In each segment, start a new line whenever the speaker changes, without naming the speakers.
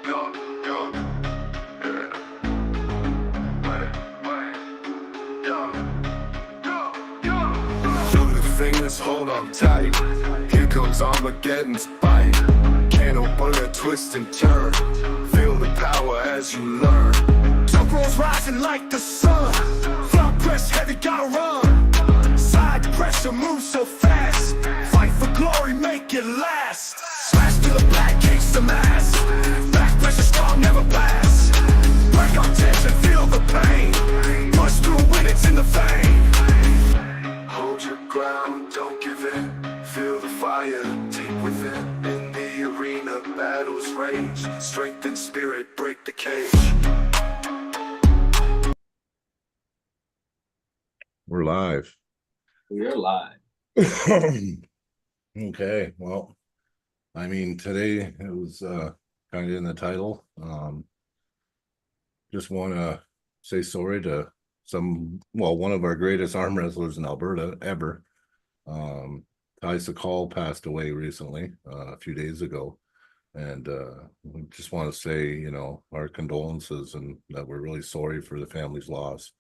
Yo, yo, yeah. Yo, yo. Through the fingers, hold on tight. Here comes Armageddon's bite. Can't open a twist and turn. Feel the power as you learn. Top rolls rising like the sun. Flock press heavy, gotta run. Side pressure moves so fast. Fight for glory, make it last. Smash to the back, kicks the mass. Back pressure strong, never pass. Break on tension, feel the pain. Push through when it's in the vein. Hold your ground, don't give in. Feel the fire deep within. In the arena, battles rage. Strength and spirit, break the cage.
We're live.
We're live.
Okay, well, I mean, today it was kind of in the title. Just want to say sorry to one of our greatest arm wrestlers in Alberta ever. Ty Sakal passed away recently, a few days ago. And we just want to say, you know, our condolences and that we're really sorry for the family's loss.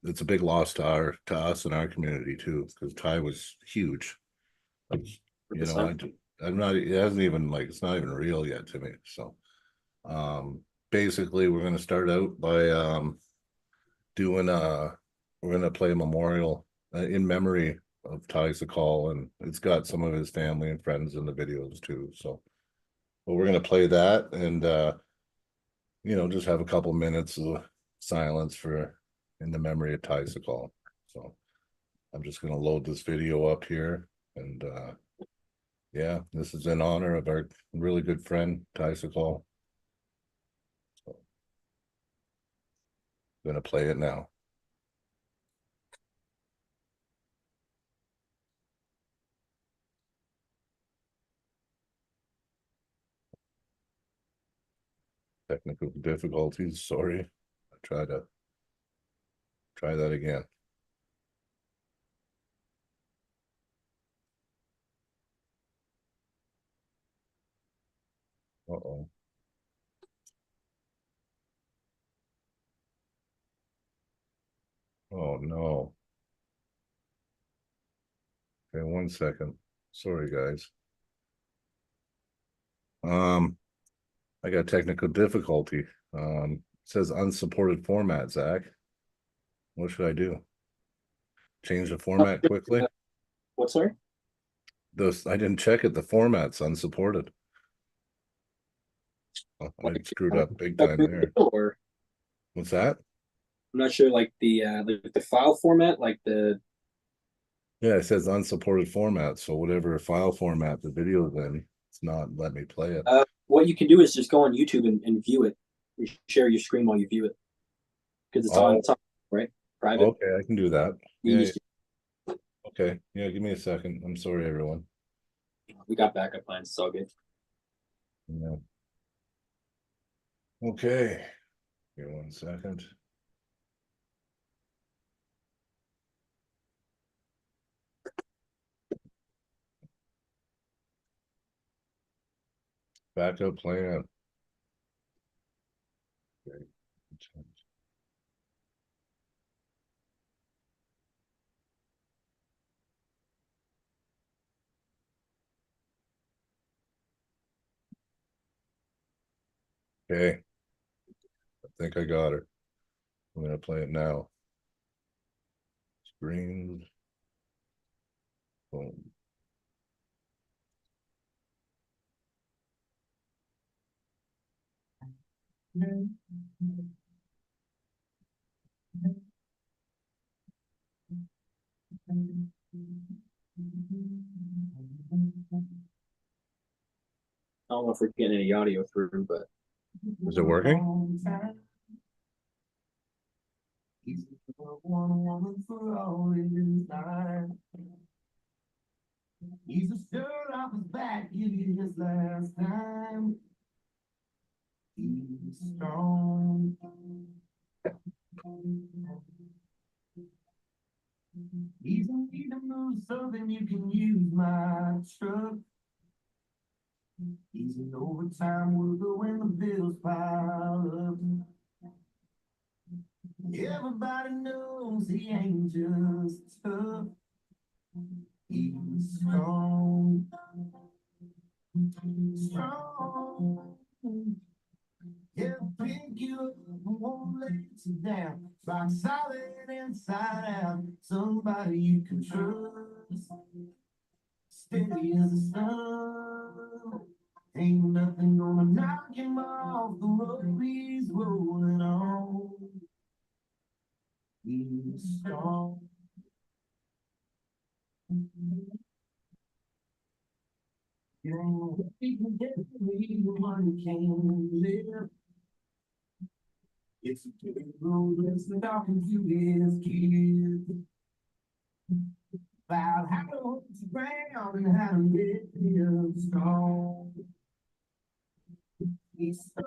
It's a big loss to us and our community too, because Ty was huge. You know, I'm not. It hasn't even it's not even real yet to me. So, basically, we're going to start out by doing we're going to play a memorial in memory of Ty Sakal, and it's got some of his family and friends in the videos too. So, but we're going to play that and you know, just have a couple minutes of silence in the memory of Ty Sakal. So I'm just going to load this video up here, and yeah, this is in honor of our really good friend Ty Sakal. So I'm going to play it now. Technical difficulties, sorry. I try that again. Uh-oh. Oh no. Okay, 1 second. Sorry, guys. I got technical difficulty. It says unsupported format, Zach. What should I do? Change the format quickly?
What, sorry?
I didn't check it. The format's unsupported. Oh, I screwed up big time there.
Or
What's that?
I'm not sure, like the file format, like the.
Yeah, it says unsupported format. So whatever file format the video's in, it's not letting me play it.
What you can do is just go on YouTube and view it. You share your screen while you view it, because it's on top, right? Private.
Okay, I can do that.
Yeah.
Okay, yeah, give me a second. I'm sorry, everyone.
We got backup plans. It's all good.
Yeah. Okay. Give me 1 second. Backup plan. Okay. Okay. I think I got her. I'm gonna play it now. Screen. Boom.
I don't know if we're getting any audio through, but
Is it working?
He's a stir off his back, give you his last time. He's strong. He's a need to move so then you can use my truck. He's an overtime worker when the bills pile up. Everybody knows he ain't just tough. He's strong. Strong. He'll pick you up and won't let you down. Rock solid inside out. Somebody you can trust. Steady as a sun. Ain't nothing gonna knock him off the road he's rolling on. He's strong. You know, he can get me one can live. It's a good road, listen, talking to his kids about how to hold the ground and how to get him strong. He's strong.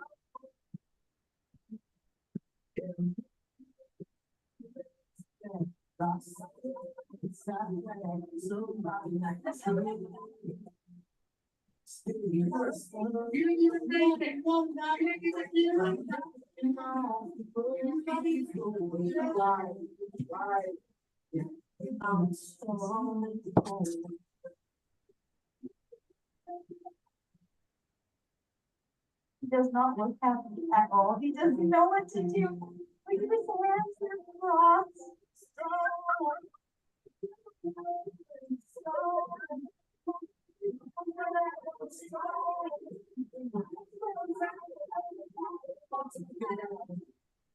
He does not look happy at all. He doesn't know what to do. Like his hands are crossed.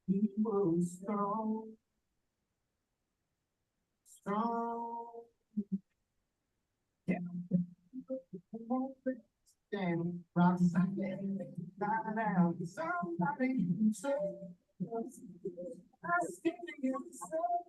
He was strong. Strong. Yeah. Stand, rock, something, lie down, somebody who said, I'm standing in the sun.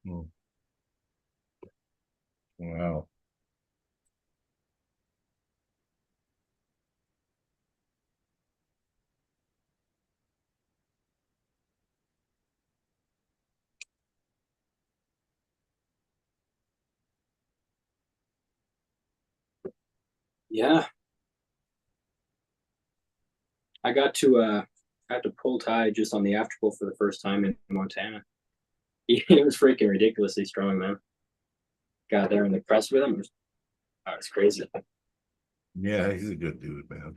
Hmm. Wow.
Yeah, I got to pull Ty just on the afterpool for the first time in Montana. He was freaking ridiculously strong, man. Got there in the press with him. It was crazy.
Yeah, he's a good dude, man.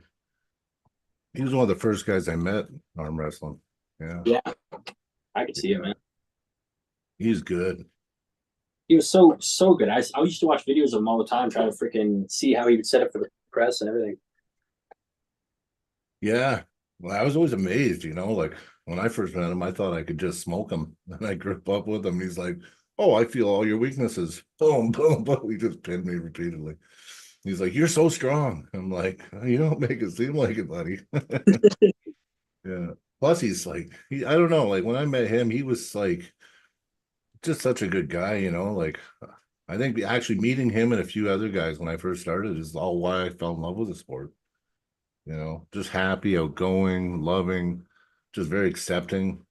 He was one of the first guys I met arm wrestling. Yeah,
Yeah, I could see it, man.
he's good.
He was so good. I used to watch videos of him all the time, trying to freaking see how he would set up for the press and everything.
Yeah. Well, I was always amazed, like when I first met him, I thought I could just smoke him. And I grew up with him. He's like, oh, I feel all your weaknesses. Boom, boom, boom. He just pinned me repeatedly. He's like, you're so strong. I'm like, you don't make it seem like it, buddy. Yeah. Plus, he's like, I don't know, like when I met him, he was like just such a good guy, like I think actually meeting him and a few other guys when I first started is all why I fell in love with the sport. Just happy, outgoing, loving, just very accepting.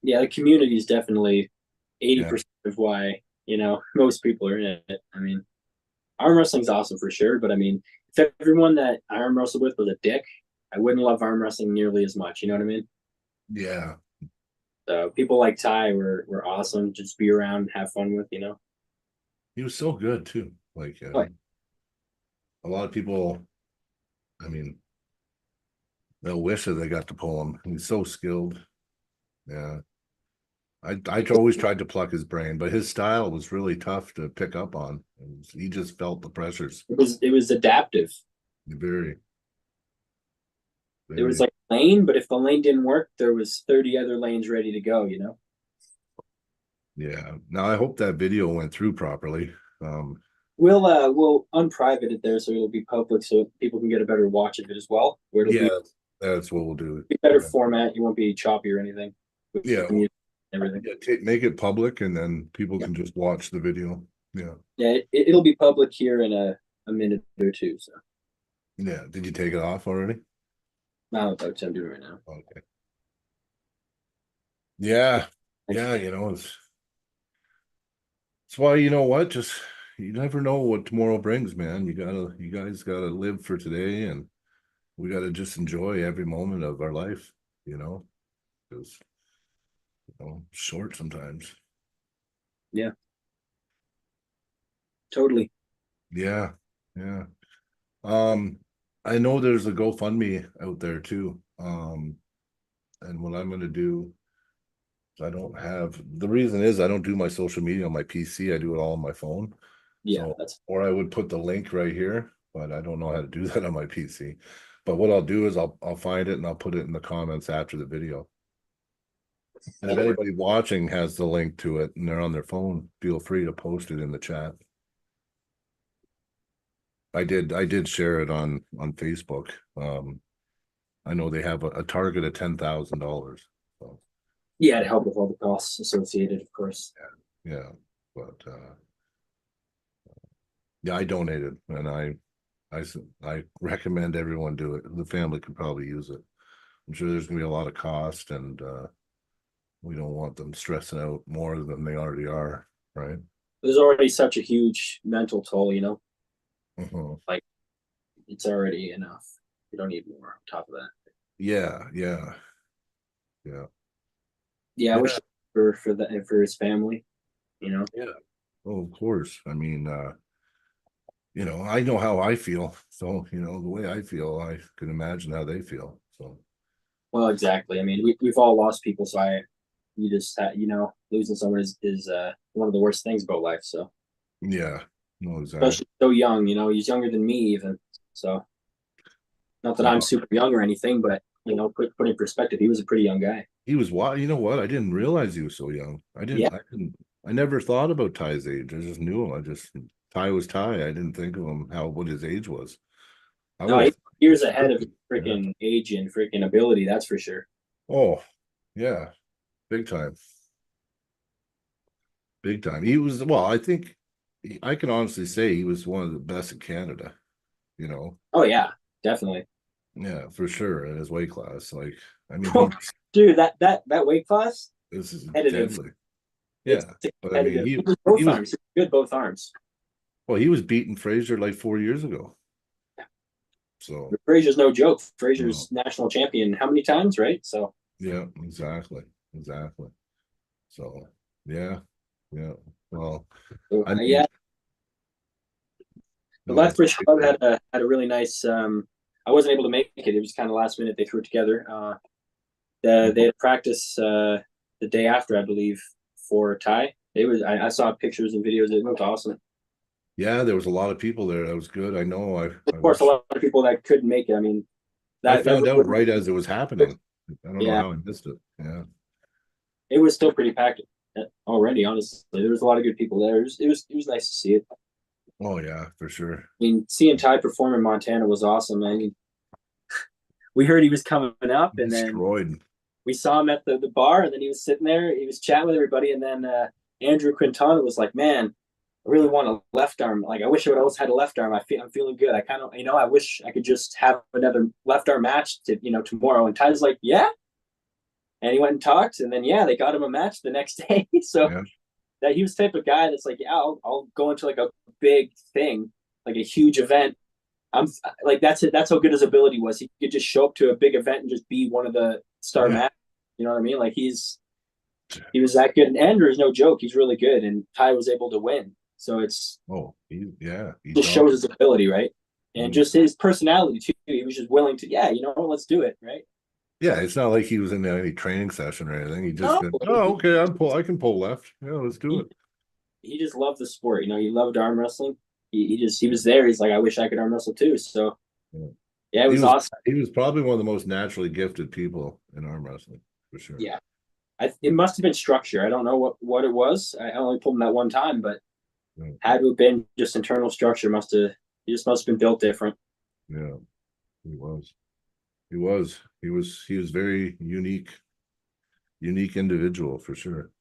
Yeah, the community is definitely
Yeah.
80% of why most people are in it. I mean, arm wrestling's awesome for sure, but I mean, if everyone that I arm wrestled with was a dick, I wouldn't love arm wrestling nearly as much. You know what I mean?
Yeah.
So people like Ty were awesome. Just be around, have fun with.
He was so good too. Like
Like,
a lot of people, I mean, they'll wish that they got to pull him. He's so skilled. Yeah. I always tried to pluck his brain, but his style was really tough to pick up on. He just felt the pressures.
It was adaptive.
Very,
There was
very.
like a lane, but if the lane didn't work, there was 30 other lanes ready to go, you know?
Yeah. Now I hope that video went through properly.
We'll unprivate it there so it'll be public so people can get a better watch of it as well. Where it'll
Yeah, that's what we'll do.
be better format. You won't be choppy or anything. with
Yeah.
the music and everything.
Yeah, make it public and then people can just watch the video. Yeah.
Yeah, it'll be public here in a minute or two. So
Yeah. Did you take it off already?
now that's what I'm doing right now.
Okay. Yeah. Yeah, it's why, you know what, just you never know what tomorrow brings, man. You guys gotta live for today, and we gotta just enjoy every moment of our life, because short sometimes.
Totally.
Yeah, yeah. I know there's a GoFundMe out there too. And what I'm gonna do, I don't have, the reason is I don't do my social media on my PC. I do it all on my phone.
Yeah,
So,
that's
or I would put the link right here, but I don't know how to do that on my PC. But what I'll do is I'll find it and I'll put it in the comments after the video. And if anybody watching has the link to it and they're on their phone, feel free to post it in the chat. I did share it on Facebook. I know they have a target of $10,000. So
yeah, to help with all the costs associated, of course.
yeah, but yeah, I donated and I recommend everyone do it. The family could probably use it. I'm sure there's gonna be a lot of cost, and we don't want them stressing out more than they already are, right?
There's already such a huge mental toll, you know.
Uh-huh.
It's already enough. You don't need more on top of that.
Yeah, yeah, yeah.
Yeah, I wish for his family, you know.
Yeah. Oh, of course. I mean, I know how I feel. So, the way I feel, I can imagine how they feel. So,
Well, exactly. I mean, we've all lost people, so you just losing someone is one of the worst things about life. So
yeah, no, exactly.
especially so young, he's younger than me even. So not that I'm
Wow.
super young or anything, but put in perspective, he was a pretty young guy.
He was what? You know what? I didn't realize he was so young.
Yeah.
I never thought about Ty's age. I just knew him. Ty was Ty. I didn't think of him what his age was.
No, he's years ahead of freaking age and freaking ability, that's for sure.
Oh, yeah. Big time. Big time. He was, well, I think I can honestly say he was one of the best in Canada,
Oh yeah, definitely.
Yeah, for sure. In his weight class. Like, I mean,
Dude, that weight class,
this is
competitive.
deadly. Yeah. But I mean,
he was good both arms.
Well, he was beating Fraser like 4 years ago. So
Frazier's no joke. Frazier's national champion how many times, right? So
yeah, exactly. So yeah. Well,
yeah. The Lethbridge Club had a really nice. I wasn't able to make it. It was kind of last minute. They threw it together. They had practice the day after, I believe, for Ty. I saw pictures and videos. It looked awesome.
Yeah, there was a lot of people there. That was good. I know.
Of course, a lot of people that couldn't make it. I mean,
I found out right as it was happening. I don't know how I missed it. Yeah,
it was still pretty packed already. Honestly, there was a lot of good people there. It was nice to see it.
Oh yeah, for sure.
I mean, seeing Ty perform in Montana was awesome. I mean, we heard he was coming up, and then we saw him at the bar, and then he was sitting there. He was chatting with everybody, and then Andrew Quintana was like, "Man, I really want a left arm. Like, I wish I would always had a left arm. I'm feeling good. I kind of, I wish I could just have another left arm match tomorrow." And Ty's like, "Yeah." And he went and talked, and then they got him a match the next day. So that he was the type of guy that's like, yeah, I'll go into like a big thing, like a huge event. I'm like, that's it. That's how good his ability was. He could just show up to a big event and just be one of the star matches. You know what I mean? Like he was that good. And Andrew is no joke. He's really good. And Ty was able to win. So it's
he
just shows his ability, right? And just his personality too. He was just willing to, let's do it, right?
Yeah, it's not like he was in any training session or anything. He just
No,
said, "Oh, okay, I can pull left. Yeah, let's do it."
he just loved the sport. You know, he loved arm wrestling. He was there. He's like, I wish I could arm wrestle too. So
Yeah.
yeah, it was awesome.
He was probably one of the most naturally gifted people in arm wrestling, for sure.
Yeah, it must have been structure. I don't know what it was. I only pulled him that one time, but
Yeah.
had to have been just internal structure. He just must have been built different.
Yeah, he was. He was very unique individual for sure.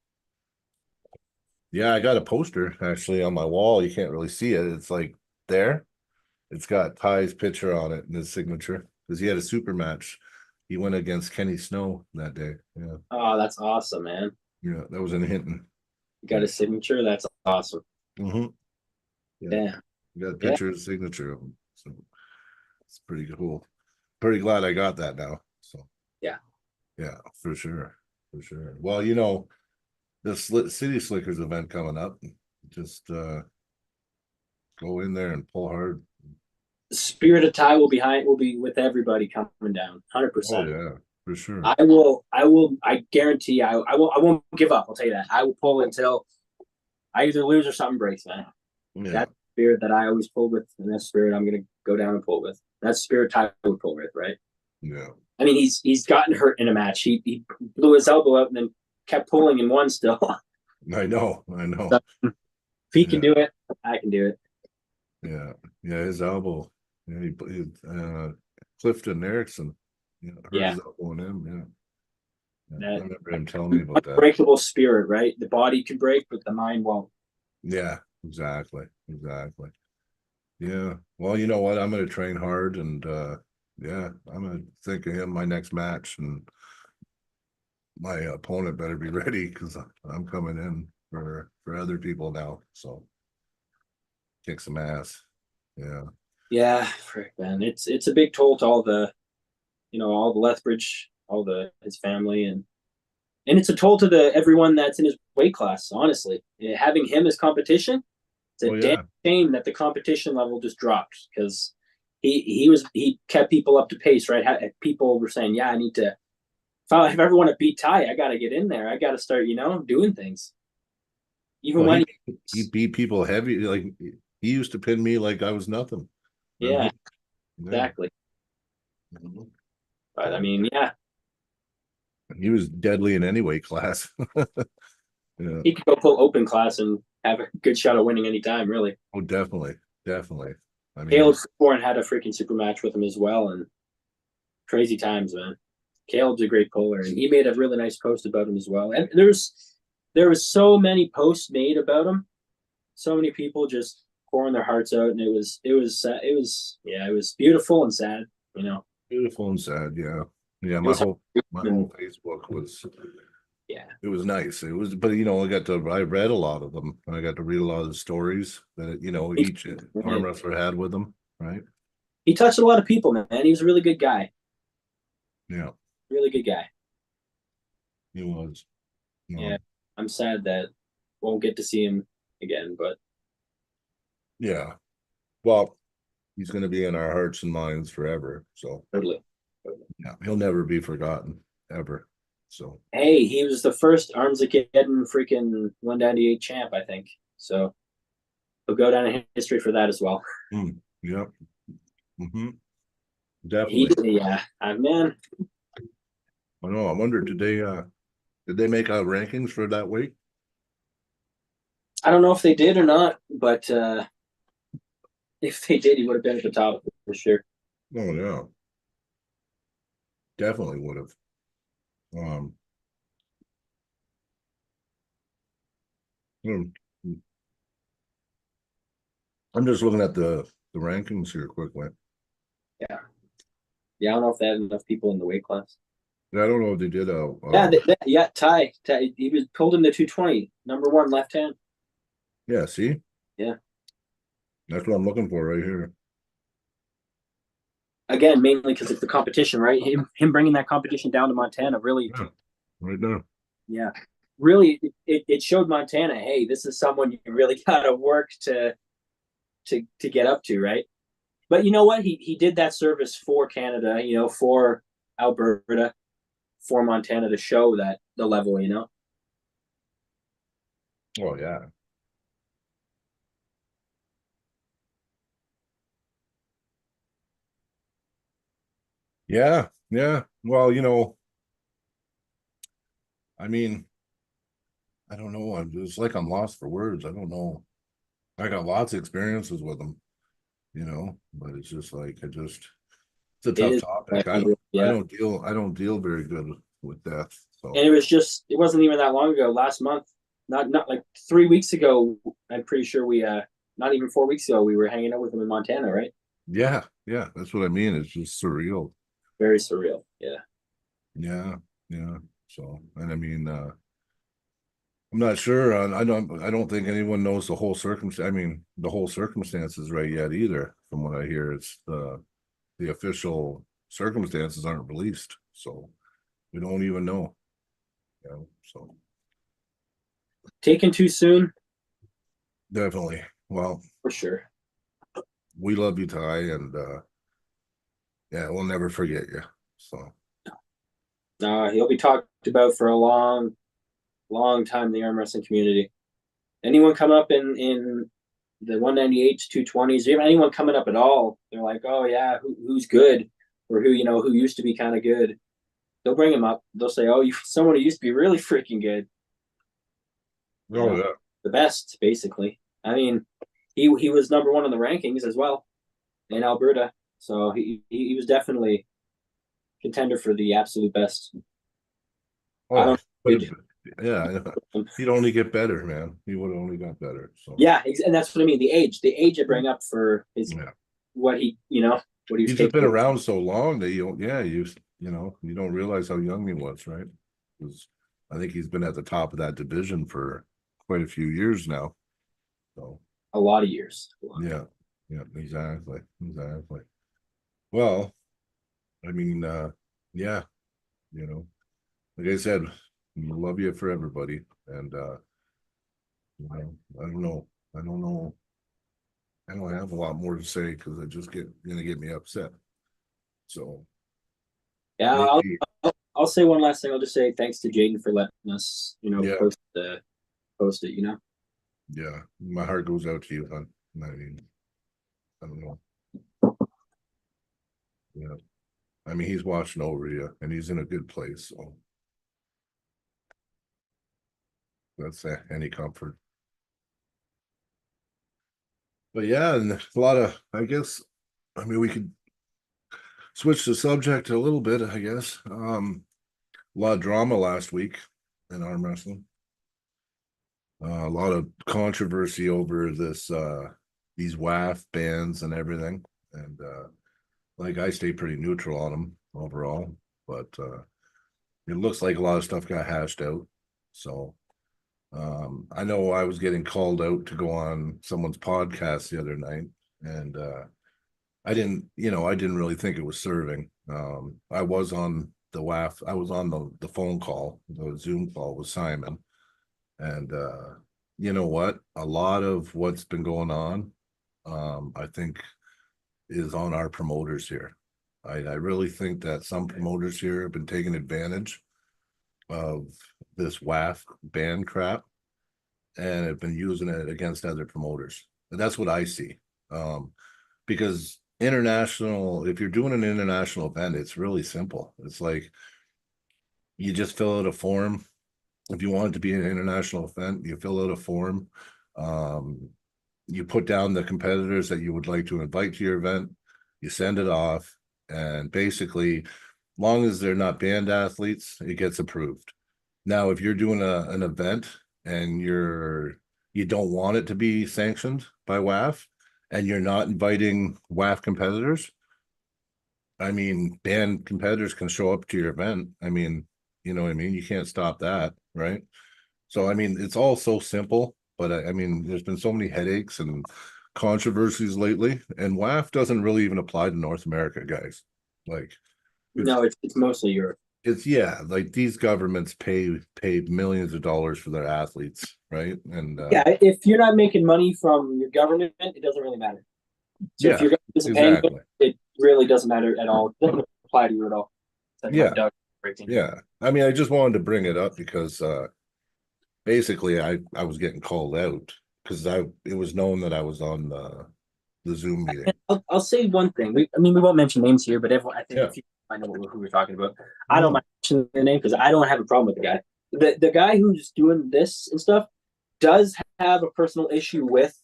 Yeah, I got a poster actually on my wall. You can't really see it. It's like there. It's got Ty's picture on it and his signature because he had a super match. He went against Kenny Snow that day. Yeah.
Oh, that's awesome, man.
Yeah, that was in Hinton.
You got his signature. That's awesome.
Mm-hmm.
Yeah.
You got a picture of his signature of him. So it's pretty cool. Pretty glad I got that now. So yeah, for sure. For sure. Well, this City Slickers event coming up. Just go in there and pull hard.
The spirit of Ty will be with everybody coming down. 100%.
Oh yeah, for sure.
I guarantee I won't give up. I'll tell you that. I will pull until I either lose or something breaks, man.
Yeah.
That's the spirit that I always pull with, and that spirit I'm gonna go down and pull with. That's the spirit Ty would pull with, right?
Yeah.
I mean, he's gotten hurt in a match. He blew his elbow out and then kept pulling and won still.
I know.
If he can do it, I can do it.
Yeah. Yeah, his elbow. Yeah, Clifton Erickson. Hurt his elbow on him. Yeah. I remember him telling me about that.
Unbreakable spirit, right? The body can break, but the mind won't.
Yeah, exactly. Yeah. Well, you know what? I'm gonna train hard and yeah, I'm gonna think of him my next match, and my opponent better be ready because I'm coming in for other people now. So kick some ass. Yeah.
Yeah, frick, man. It's a big toll to all the Lethbridge, his family, and it's a toll to everyone that's in his weight class. Honestly, having him as competition, it's a damn shame that the competition level just dropped because he kept people up to pace. Right, people were saying, "Yeah, I need to. If I ever want to beat Ty, I got to get in there. I got to start, doing things." Even when
he beat people heavy, like he used to pin me like I was nothing.
Yeah, exactly.
Mm-hmm.
But I mean, yeah.
He was deadly in any weight class. Yeah.
He could go pull open class and have a good shot at winning anytime, really.
Oh, definitely. I mean,
Caleb Warren had a freaking super match with him as well, and crazy times, man. Caleb's a great puller, and he made a really nice post about him as well. And there was so many posts made about him, so many people just pouring their hearts out, and it was beautiful and sad,
Beautiful and sad, yeah. My whole Facebook was it was nice. It was, but I read a lot of them, and I got to read a lot of the stories that each arm wrestler had with them, right?
He touched a lot of people, man. He was a really good guy.
Yeah,
really good guy.
He was.
Yeah, I'm sad that won't get to see him again, but
yeah, well, he's going to be in our hearts and minds forever. So
totally.
Yeah, he'll never be forgotten ever. So
hey, he was the first Armsgiving freaking 198 champ, I think. So he'll go down in history for that as well.
Yeah. Definitely.
Man.
I know. I wonder, did they make out rankings for that weight?
I don't know if they did or not, but if they did, he would have been at the top for sure.
Oh yeah. Definitely would have. I'm just looking at the rankings here quickly.
Yeah, I don't know if they had enough people in the weight class.
I don't know if they did.
Ty. He was pulled in the 220, number 1 left hand.
Yeah, see?
Yeah.
That's what I'm looking for right here.
Again, mainly because it's the competition, right? Him bringing that competition down to Montana really.
Yeah, right now.
Yeah. Really, it showed Montana, hey, this is someone you really got to work to get up to, right? But you know what? He did that service for Canada, for Alberta. for Montana to show that the level, you know.
Oh yeah. Yeah, yeah. Well, I mean, I don't know. It's like I'm lost for words. I don't know. I got lots of experiences with them, but it's just like it's a
It
tough
is,
topic. I don't I
yeah.
don't deal I don't deal very good with death. So
And it wasn't even that long ago, last month, not like 3 weeks ago. I'm pretty sure we not even 4 weeks ago we were hanging out with him in Montana, right?
yeah, yeah, that's what I mean. It's just surreal.
Very surreal. Yeah.
Yeah, yeah. So, and I mean, I'm not sure. I don't think anyone knows the whole circumstance. I mean, the whole circumstances right yet either. From what I hear, it's the official circumstances aren't released, so we don't even know. So
Taken too soon,
definitely. Well,
for sure.
we love you, Ty, and yeah, we'll never forget you. So
He'll be talked about for a long, long time in the arm wrestling community. Anyone come up in the 198s, 220s, even anyone coming up at all, they're like, oh yeah, who's good, or who used to be kind of good. They'll bring him up. They'll say, oh, someone who used to be really freaking good.
yeah,
The best, basically. I mean, he was number one in the rankings as well in Alberta, so he was definitely contender for the absolute best. I don't
yeah, he'd only get better, man. He would have only got better. So
yeah, and that's what I mean. The age I bring up for his
yeah,
what he what he was
he's just been
capable.
around so long that you don't realize how young he was, right? Because I think he's been at the top of that division for quite a few years now. So
A lot of years.
yeah, exactly. Well, I mean, yeah, like I said, we love you for everybody, and I don't know, I don't know, I don't have a lot more to say because it just gonna get me upset. So
Yeah,
maybe,
I'll say one last thing. I'll just say thanks to Jaden for letting us,
yeah,
post it.
yeah, my heart goes out to you, hon. I mean, I don't know. Yeah, I mean, he's watching over you, and he's in a good place, so that's any comfort. But yeah, and a lot of, I guess, I mean, we could switch the subject a little bit, I guess. A lot of drama last week in arm wrestling. A lot of controversy over these WAF bans and everything. And like I stay pretty neutral on them overall, but it looks like a lot of stuff got hashed out. So I know I was getting called out to go on someone's podcast the other night, and I didn't really think it was serving. I was on the WAF, I was on the phone call, the Zoom call with Simon, and you know what? A lot of what's been going on, I think, is on our promoters here. I really think that some promoters here have been taking advantage of this WAF ban crap and have been using it against other promoters. And that's what I see. Because if you're doing an international event, it's really simple. It's like you just fill out a form. If you want it to be an international event, you fill out a form. You put down the competitors that you would like to invite to your event. You send it off, and basically, long as they're not banned athletes, it gets approved. Now, if you're doing an event and you don't want it to be sanctioned by WAF, and you're not inviting WAF competitors, I mean, banned competitors can show up to your event. I mean, you know what I mean? You can't stop that, right? So, I mean, it's all so simple, but I mean, there's been so many headaches and controversies lately, and WAF doesn't really even apply to North America, guys. Like,
No, it's mostly Europe.
yeah, like these governments pay millions of dollars for their athletes, right? And
Yeah, if you're not making money from your government, it doesn't really matter. So if
yeah,
your government isn't paying you,
exactly.
it really doesn't matter at all. It doesn't apply to you at all. Said
Yeah,
Doug. breaking.
Yeah. I mean, I just wanted to bring it up because basically I was getting called out because it was known that I was on the Zoom meeting.
I'll say one thing. I mean, we won't mention names here, but everyone, I think
Yeah.
if you I know who we're talking about. I don't mind mentioning the name because I don't have a problem with the guy. The guy who's doing this and stuff does have a personal issue with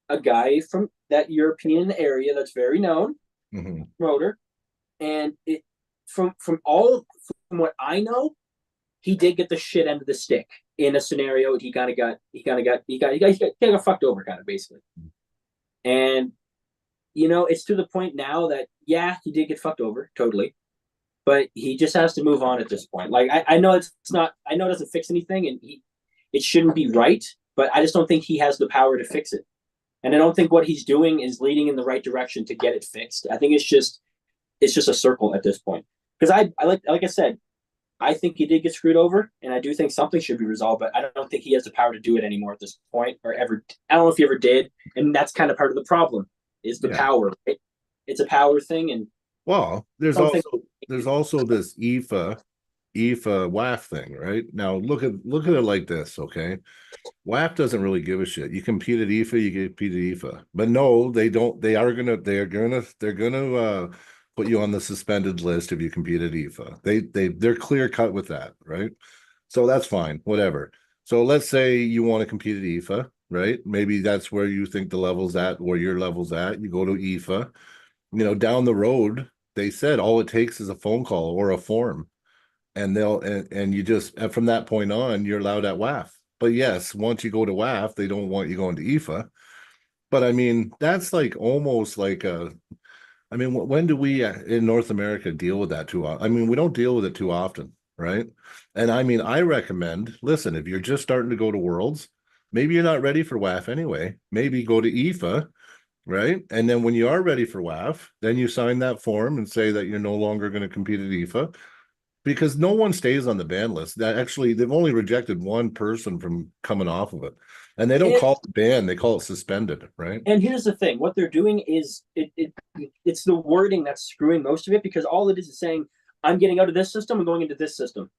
a guy from that European area that's very known
Mhm.
promoter, and it from what I know, he did get the shit end of the stick in a scenario. He got fucked over, kind of basically, and it's to the point now that yeah, he did get fucked over totally, but he just has to move on at this point. Like I know it's not, I know it doesn't fix anything, and it shouldn't be right, but I just don't think he has the power to fix it, and I don't think what he's doing is leading in the right direction to get it fixed. I think it's just a circle at this point. Because I like I said, I think he did get screwed over, and I do think something should be resolved, but I don't think he has the power to do it anymore at this point, or ever. I don't know if he ever did, and that's kind of part of the problem is the power. Right? It's a power thing, and
well, there's also this IFA WAF thing, right? Now look at it like this, okay? WAF doesn't really give a shit. You compete at IFA, you compete at IFA. But no, they don't. They're gonna put you on the suspended list if you compete at IFA. They're clear cut with that, right? So that's fine, whatever. So let's say you want to compete at IFA, right? Maybe that's where you think the level's at, where your level's at. You go to IFA. Down the road, they said all it takes is a phone call or a form, and you just, and from that point on, you're allowed at WAF. But yes, once you go to WAF, they don't want you going to IFA. But I mean, that's like almost like I mean, when do we in North America deal with that too often? I mean, we don't deal with it too often, right? And I mean, I recommend, listen, if you're just starting to go to Worlds, maybe you're not ready for WAF anyway. Maybe go to IFA, right? And then when you are ready for WAF, then you sign that form and say that you're no longer going to compete at IFA, because no one stays on the ban list. That actually, they've only rejected one person from coming off of it, and they don't call it ban; they call it suspended, right?
And here's the thing: what they're doing is it's the wording that's screwing most of it, because all it is saying, "I'm getting out of this system and going into this system,"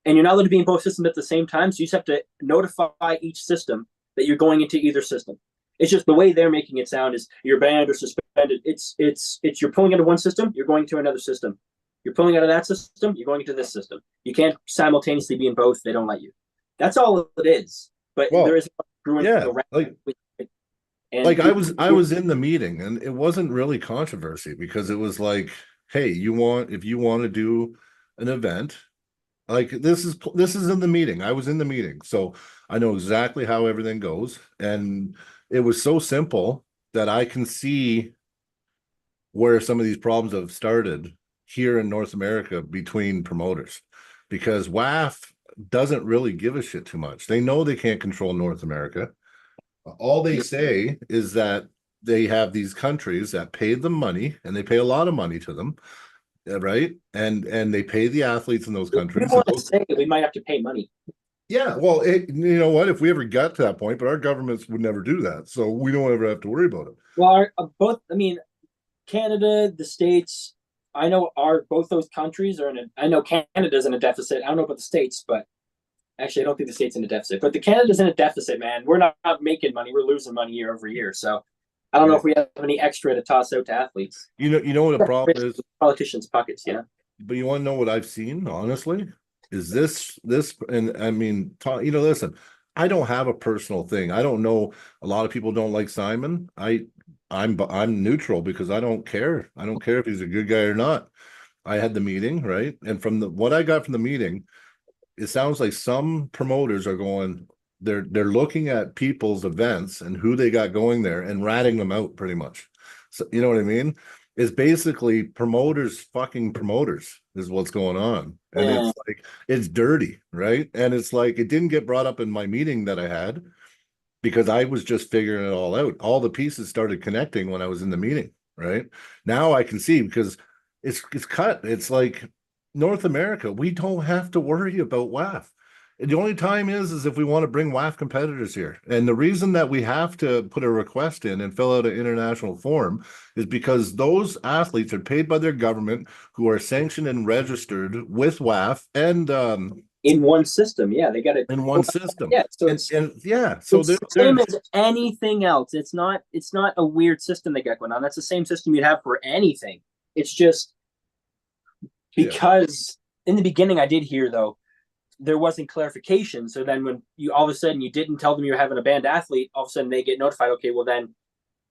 and you're not allowed to be in both systems at the same time. So you just have to notify each system that you're going into either system. It's just the way they're making it sound is you're banned or suspended. It's you're pulling out of one system, you're going to another system. You're pulling out of that system, you're going into this system. You can't simultaneously be in both. They don't let you. That's all it is. But there is
like I was in the meeting, and it wasn't really controversy, because it was like, hey, if you want to do an event, like this is in the meeting. I was in the meeting, so I know exactly how everything goes, and it was so simple that I can see where some of these problems have started here in North America between promoters, because WAF doesn't really give a shit too much. They know they can't control North America. All they say is that they have these countries that pay them money, and they pay a lot of money to them, right? And they pay the athletes in those countries.
We might have to pay money.
Yeah, well, you know what? If we ever got to that point, but our governments would never do that, so we don't ever have to worry about it.
Well, I mean, Canada, the States, I know both those countries are I know Canada's in a deficit. I don't know about the States, but actually, I don't think the States in a deficit. But the Canada's in a deficit, man. We're not making money. We're losing money year over year. So I don't know if we have any extra to toss out to athletes.
You know what the problem is?
Politicians' pockets, yeah.
But you want to know what I've seen, honestly? Is this, and I mean, listen, I don't have a personal thing. I don't know. A lot of people don't like Simon. I'm neutral, because I don't care. I don't care if he's a good guy or not. I had the meeting, right? And from what I got from the meeting, it sounds like some promoters are going, they're looking at people's events and who they got going there and ratting them out, pretty much. So you know what I mean? It's basically promoters fucking promoters is what's going on. And it's like, it's dirty, right? And it's like, it didn't get brought up in my meeting that I had, because I was just figuring it all out. All the pieces started connecting when I was in the meeting, right? Now I can see, because it's cut. It's like, North America, we don't have to worry about WAF. The only time is if we want to bring WAF competitors here. And the reason that we have to put a request in and fill out an international form is because those athletes are paid by their government who are sanctioned and registered with WAF and
in one system. Yeah, they got it
in one system.
Yeah, so
and,
it's
yeah, so
it's the same as anything else. It's not a weird system they got going on. That's the same system you'd have for anything. It's just because in the beginning I did hear though there wasn't clarification. So then when you all of a sudden you didn't tell them you're having a banned athlete, all of a sudden they get notified, okay, well then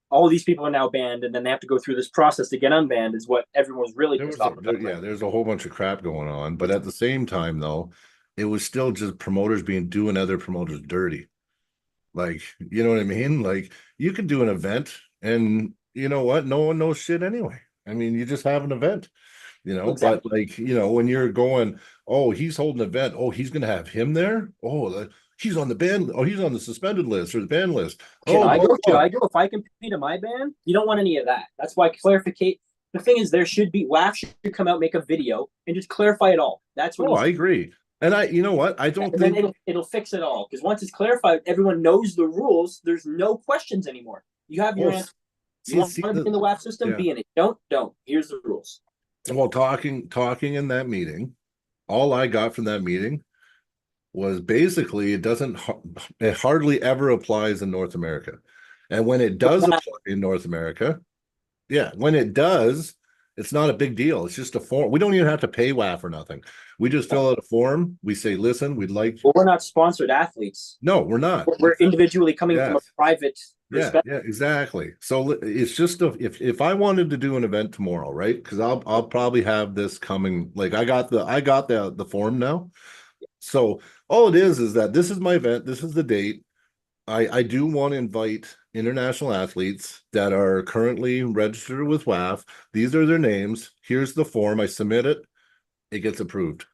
all these people are now banned, and then they have to go through this process to get unbanned is what everyone was really pissed off about.
Yeah, there's a whole bunch of crap going on. But at the same time though, it was still just promoters doing other promoters dirty. Like, you know what I mean? Like, you could do an event and you know what? No one knows shit anyway. I mean, you just have an event. But like, when you're going, oh, he's holding an event, oh, he's gonna have him there, oh, he's on the ban, oh, he's on the suspended list or the ban list.
Should I go if I compete in my ban? You don't want any of that. That's why clarificate. The thing is, there should be WAF should come out, make a video, and just clarify it all. That's what.
I agree. And you know what? I don't think
it'll fix it all, because once it's clarified, everyone knows the rules. There's no questions anymore. You have your answer. You want to be in the WAF system? Be in it. Don't. Here's the rules.
Well, talking in that meeting, all I got from that meeting was basically it hardly ever applies in North America. And when it does apply in North America, when it does, it's not a big deal. It's just a form. We don't even have to pay WAF or nothing. We just fill out a form. We say, listen, we'd like.
Well, we're not sponsored athletes.
No, we're not.
We're individually coming from a private.
Yeah, exactly. So it's just if I wanted to do an event tomorrow, right? Because I'll probably have this coming. Like I got the form now. So all it is that this is my event. This is the date. I do want to invite international athletes that are currently registered with WAF. These are their names. Here's the form. I submit it. It gets approved,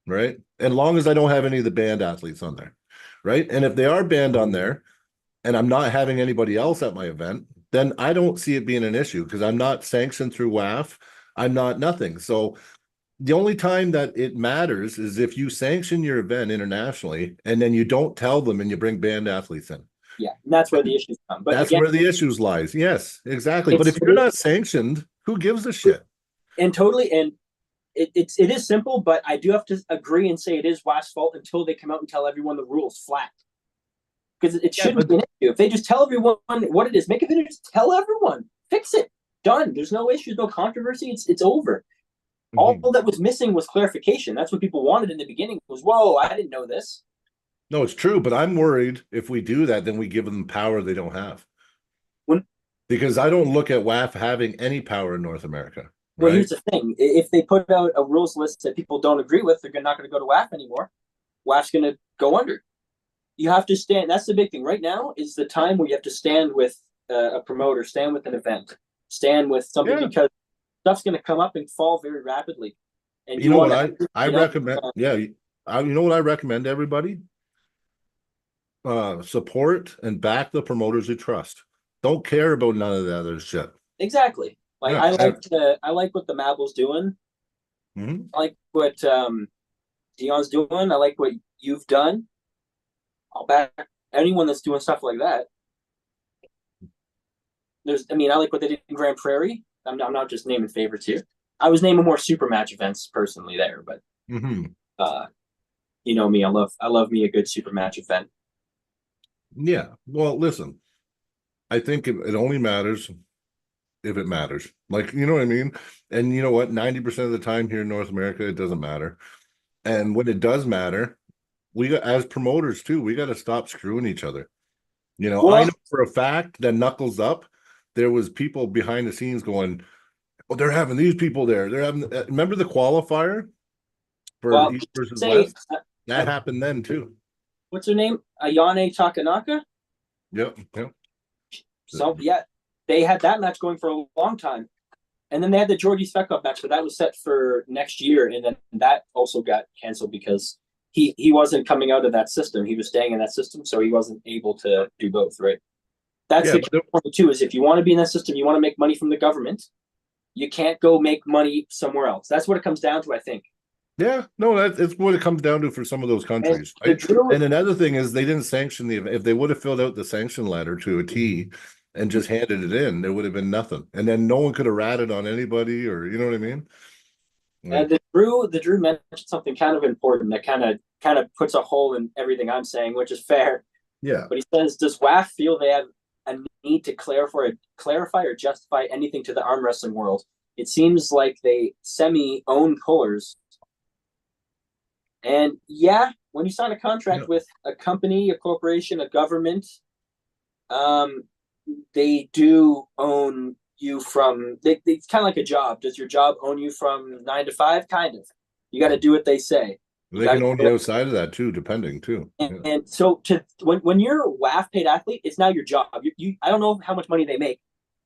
right? And long as I don't have any of the banned athletes on there, right? And if they are banned on there, and I'm not having anybody else at my event, then I don't see it being an issue because I'm not sanctioned through WAF. I'm not nothing. So the only time that it matters is if you sanction your event internationally and then you don't tell them and you bring banned athletes in.
Yeah, and that's where the issues come. But
that's where the issues lies. Yes, exactly. But if you're not sanctioned, who gives a shit?
And totally, and it is simple, but I do have to agree and say it is WAF's fault until they come out and tell everyone the rules flat. Because it shouldn't be an issue. If they just tell everyone what it is, make a video, just tell everyone, fix it, done. There's no issues, no controversy. It's over. Mm-hmm. All that was missing was clarification. That's what people wanted in the beginning. Was whoa, I didn't know this.
No, it's true, but I'm worried if we do that, then we give them power they don't have. Because I don't look at WAF having any power in North America. Right?
Well, here's the thing: if they put out a rules list that people don't agree with, they're not going to go to WAF anymore. WAF's going to go under. You have to stand. That's the big thing. Right now is the time where you have to stand with a promoter, stand with an event, stand with something, because stuff's going to come up and fall very rapidly. And
you know what I recommend? You know what I recommend to everybody? Support and back the promoters you trust. Don't care about none of the other shit.
Exactly. Like I like what the Mabel's doing. Mm-hmm. I like what Dion's doing. I like what you've done. I'll back anyone that's doing stuff like that. I like what they did in Grand Prairie. I'm not just naming favorites here. I was naming more super match events personally there, but you know me, I love me a good super match event.
Yeah. Well, listen, I think it only matters if it matters. Like, you know what I mean? And you know what? 90% of the time here in North America, it doesn't matter. And when it does matter, as promoters too, we got to stop screwing each other. I know for a fact that Knuckles Up, there was people behind the scenes going, "Oh, they're having these people there. They're having." Remember the qualifier for East versus West? That happened then too.
What's her name? Ayane Takanaka.
Yep.
So they had that match going for a long time, and then they had the Georgie Svekov match, but that was set for next year, and then that also got canceled because he wasn't coming out of that system. He was staying in that system, so he wasn't able to do both, right? That's the point too, is if you want to be in that system, you want to make money from the government, you can't go make money somewhere else. That's what it comes down to, I think.
Yeah, no, it's what it comes down to for some of those countries.
the
Right?
Drew,
And another thing is they didn't sanction the event. If they would have filled out the sanction letter to a T and just handed it in, there would have been nothing. And then no one could have ratted on anybody, or you know what I mean? Like,
the Drew mentioned something kind of important that kind of puts a hole in everything I'm saying, which is fair.
yeah.
But he says, does WAF feel they have a need to clarify or justify anything to the arm wrestling world? It seems like they semi-own pullers. And yeah, when you sign a contract with a company, a corporation, a government, they do own you from. It's kind of like a job. Does your job own you from 9 to 5? Kind of. You got to do what they say.
They can own you outside of that too, depending too.
And so when you're a WAF paid athlete, it's now your job. I don't know how much money they make,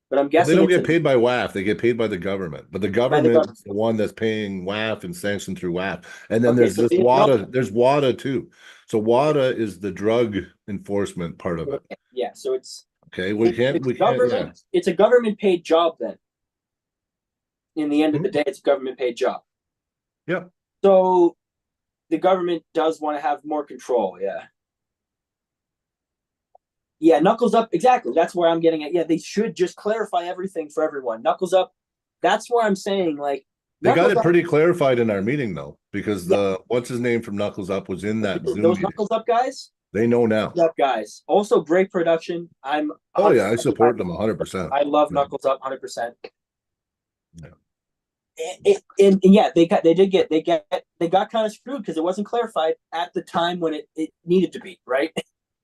but I'm guessing
they don't get paid by WAF, they get paid by the government. But the government is the one that's paying WAF and sanctioned through WAF. And then there's WADA, there's WADA too. So WADA is the drug enforcement part of it.
Yeah, so it's
okay.
It's a government paid job then. In the end of the day, it's a government paid job.
Yep.
So the government does want to have more control, yeah. Yeah, Knuckles Up, exactly. That's where I'm getting at. Yeah, they should just clarify everything for everyone. Knuckles Up, that's where I'm saying, like,
they got it pretty clarified in our meeting though, because the what's his name from Knuckles Up was in that Zoom
those
meeting.
Knuckles Up guys.
They know now.
Knuckles Up guys, also great production.
Oh yeah, I support them 100%.
I love Knuckles Up 100%.
Yeah.
And yeah, they got kind of screwed because it wasn't clarified at the time when it needed to be, right?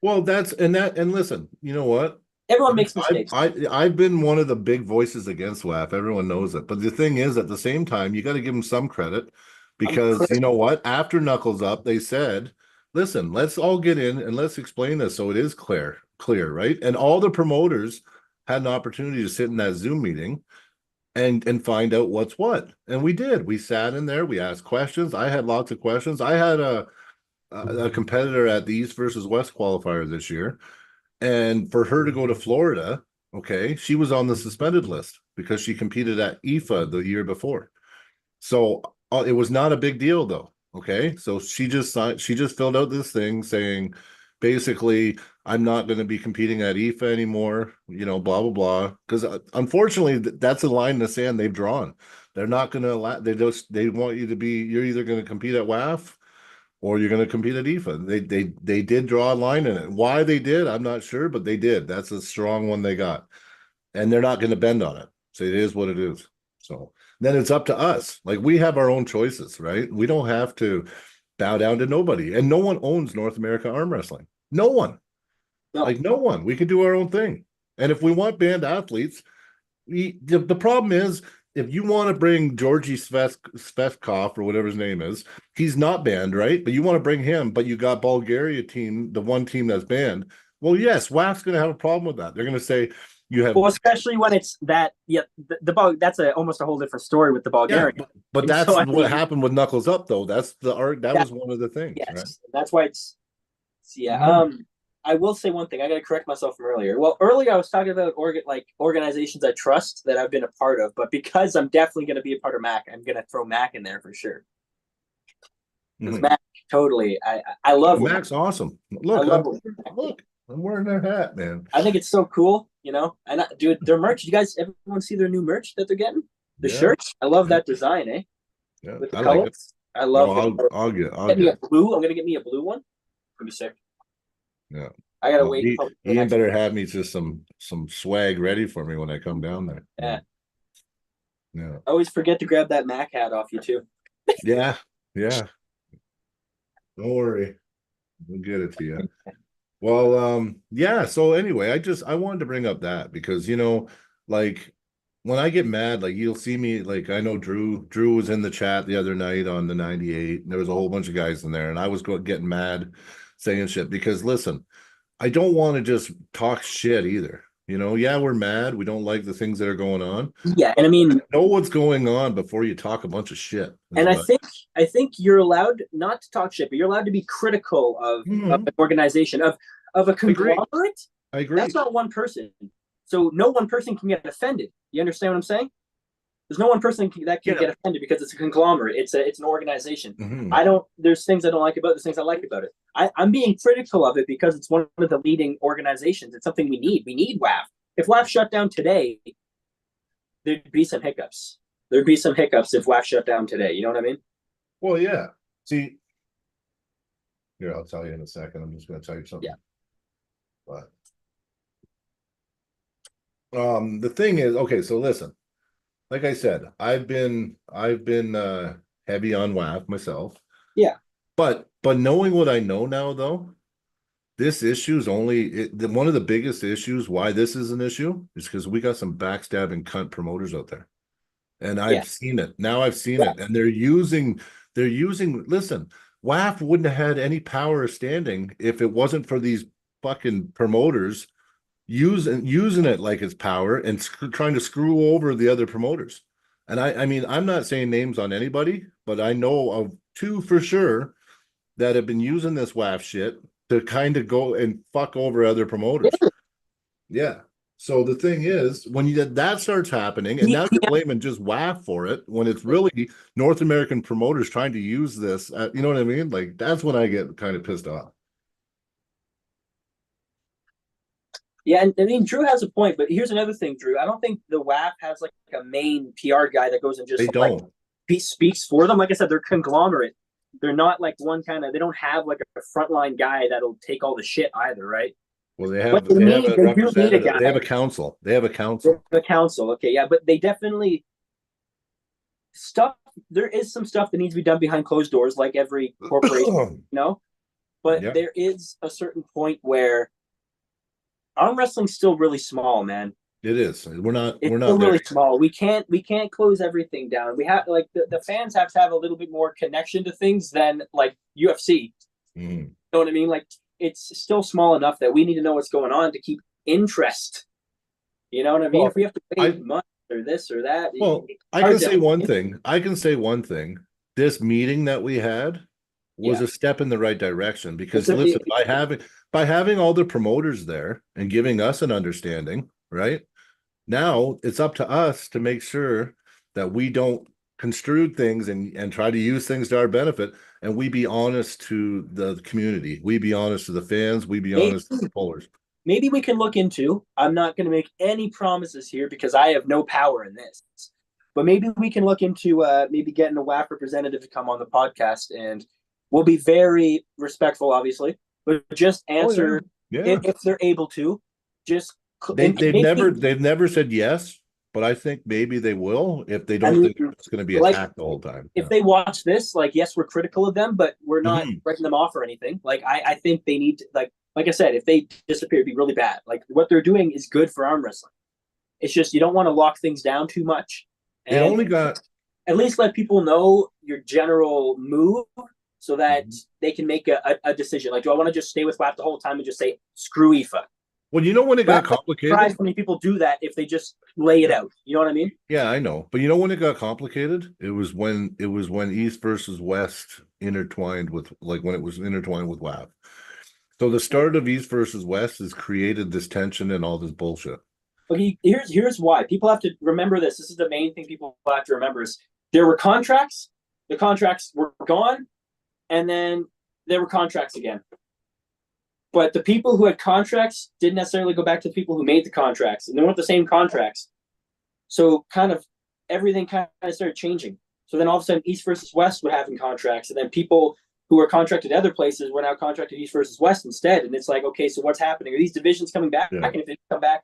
Well, and listen, you know what?
Everyone makes mistakes.
I've been one of the big voices against WAF. Everyone knows it. But the thing is, at the same time, you got to give them some credit because you know what? After Knuckles Up, they said, listen, let's all get in and let's explain this so it is clear, right? And all the promoters had an opportunity to sit in that Zoom meeting and find out what's what. And we did. We sat in there, we asked questions. I had lots of questions. I had a competitor at the East versus West qualifier this year. And for her to go to Florida, okay, she was on the suspended list because she competed at IFA the year before. So it was not a big deal though. Okay. So she just filled out this thing saying, basically, I'm not going to be competing at IFA anymore, you know, blah, blah, blah. Because unfortunately, that's a line in the sand they've drawn. They're not going to allow, they want you to be, you're either going to compete at WAF or you're going to compete at IFA. They did draw a line in it. Why they did, I'm not sure, but they did. That's a strong one they got. And they're not going to bend on it. So it is what it is. So then it's up to us. Like we have our own choices, right? We don't have to bow down to nobody. And no one owns North America Arm Wrestling. No one. No. Like no one. We can do our own thing. And if we want banned athletes, the problem is if you want to bring Georgi Sveskov or whatever his name is, he's not banned, right? But you want to bring him, but you got Bulgaria team, the one team that's banned. Well, yes, WAF's going to have a problem with that. They're going to say you have,
well, especially when it's that. Yeah, that's almost a whole different story with the Bulgarian.
Yeah, but that's so, what happened with Knuckles Up, though. That's the art. That was one of the things.
Yes,
right?
That's why it's. Yeah. I will say one thing. I got to correct myself from earlier. Well, earlier I was talking about organizations I trust that I've been a part of, but because I'm definitely going to be a part of MAC, I'm going to throw MAC in there for sure. Because MAC, totally, I love
MAC's awesome. Look, I'm wearing their hat, man.
I think it's so cool, you know. And dude, their merch. You guys, everyone see their new merch that they're getting? The shirts. I love that design, eh?
Yeah,
with the
I
colors.
like it.
I love.
No, I'll get
me a blue. I'm gonna get me a blue one. It'll be sick.
Yeah.
I gotta wait.
Ian better have me just some swag ready for me when I come down there.
Yeah.
Yeah.
I always forget to grab that Mac hat off you too.
Yeah. Don't worry. We'll get it to you. Well, yeah. So anyway, I wanted to bring up that because, you know, like when I get mad, like you'll see me, like I know Drew was in the chat the other night on the 98 and there was a whole bunch of guys in there and I was getting mad saying shit because listen, I don't want to just talk shit either. You know, yeah, we're mad. We don't like the things that are going on.
Yeah, and I mean,
know what's going on before you talk a bunch of shit.
And I think you're allowed not to talk shit, but you're allowed to be critical of an organization, of a conglomerate.
I agree.
That's not one person. So no one person can get offended. You understand what I'm saying? There's no one person that can
Yeah.
get offended because it's a conglomerate. It's an organization.
Mhm.
There's things I don't like about it. There's things I like about it. I'm being critical of it because it's one of the leading organizations. It's something we need. We need WAF. If WAF shut down today, there'd be some hiccups. There'd be some hiccups if WAF shut down today. You know what I mean?
Well, yeah. See, here, I'll tell you in a second. I'm just going to tell you something.
Yeah.
But the thing is, okay, so listen. Like I said, I've been heavy on WAF myself.
Yeah.
But knowing what I know now, though, this issue is one of the biggest issues why this is an issue is because we got some backstabbing cunt promoters out there. And I've seen it. Now I've seen it. And they're using, listen, WAF wouldn't have had any power of standing if it wasn't for these fucking promoters using it like it's power and trying to screw over the other promoters. And I mean, I'm not saying names on anybody, but I know of two for sure that have been using this WAF shit to kind of go and fuck over other promoters. Yeah. So the thing is, when that starts happening, and now you're blaming just WAF for it, when it's really North American promoters trying to use this, you know what I mean? Like, that's when I get kind of pissed off.
Yeah, and I mean, Drew has a point, but here's another thing, Drew. I don't think the WAF has like a main PR guy that goes and just like speaks for them. Like I said, they're conglomerate. They're not like one kind of. They don't have like a frontline guy that'll take all the shit either, right?
Well, they have a representative. They have a council. They have a council.
The council, okay, yeah, but they definitely stuff. There is some stuff that needs to be done behind closed doors, like every corporation, you know. But there is a certain point where arm wrestling's still really small, man.
It is. We're not
really small. We can't close everything down. We have like the fans have to have a little bit more connection to things than like UFC. You know what I mean? Like it's still small enough that we need to know what's going on to keep interest. You know what I mean? If we have to wait months or this or that.
Well, I can say one thing. This meeting that we had was a step in the right direction because listen, by having all the promoters there and giving us an understanding, right? Now it's up to us to make sure that we don't construe things and try to use things to our benefit, and we be honest to the community. We be honest to the fans. We be honest to the pullers.
Maybe we can look into, I'm not going to make any promises here because I have no power in this, but maybe we can look into maybe getting a WAF representative to come on the podcast, and we'll be very respectful, obviously, but just answer if they're able to. Just
they've never said yes, but I think maybe they will if they don't think it's going to be attacked the whole time.
If they watch this, like, yes, we're critical of them, but we're not writing them off or anything. Like, I think they need to, like I said, if they disappear, it'd be really bad. Like, what they're doing is good for arm wrestling. It's just you don't want to lock things down too much. And
it only got
at least let people know your general move so that they can make a decision. Like, do I want to just stay with WAP the whole time and just say screw IFA?
Well, you know when it got complicated?
How many people do that if they just lay it out? You know what I mean?
Yeah, I know. But you know when it got complicated? It was when East versus West intertwined with, like, when it was intertwined with WAP. So the start of East versus West has created this tension and all this bullshit.
Okay, here's why. People have to remember this. This is the main thing people have to remember is there were contracts, the contracts were gone, and then there were contracts again. But the people who had contracts didn't necessarily go back to the people who made the contracts, and they weren't the same contracts. So kind of everything kind of started changing. So then all of a sudden East versus West were having contracts, and then people who were contracted other places were now contracted East versus West instead. And it's like, okay, so what's happening? Are these divisions coming back? Yeah. And if they come back,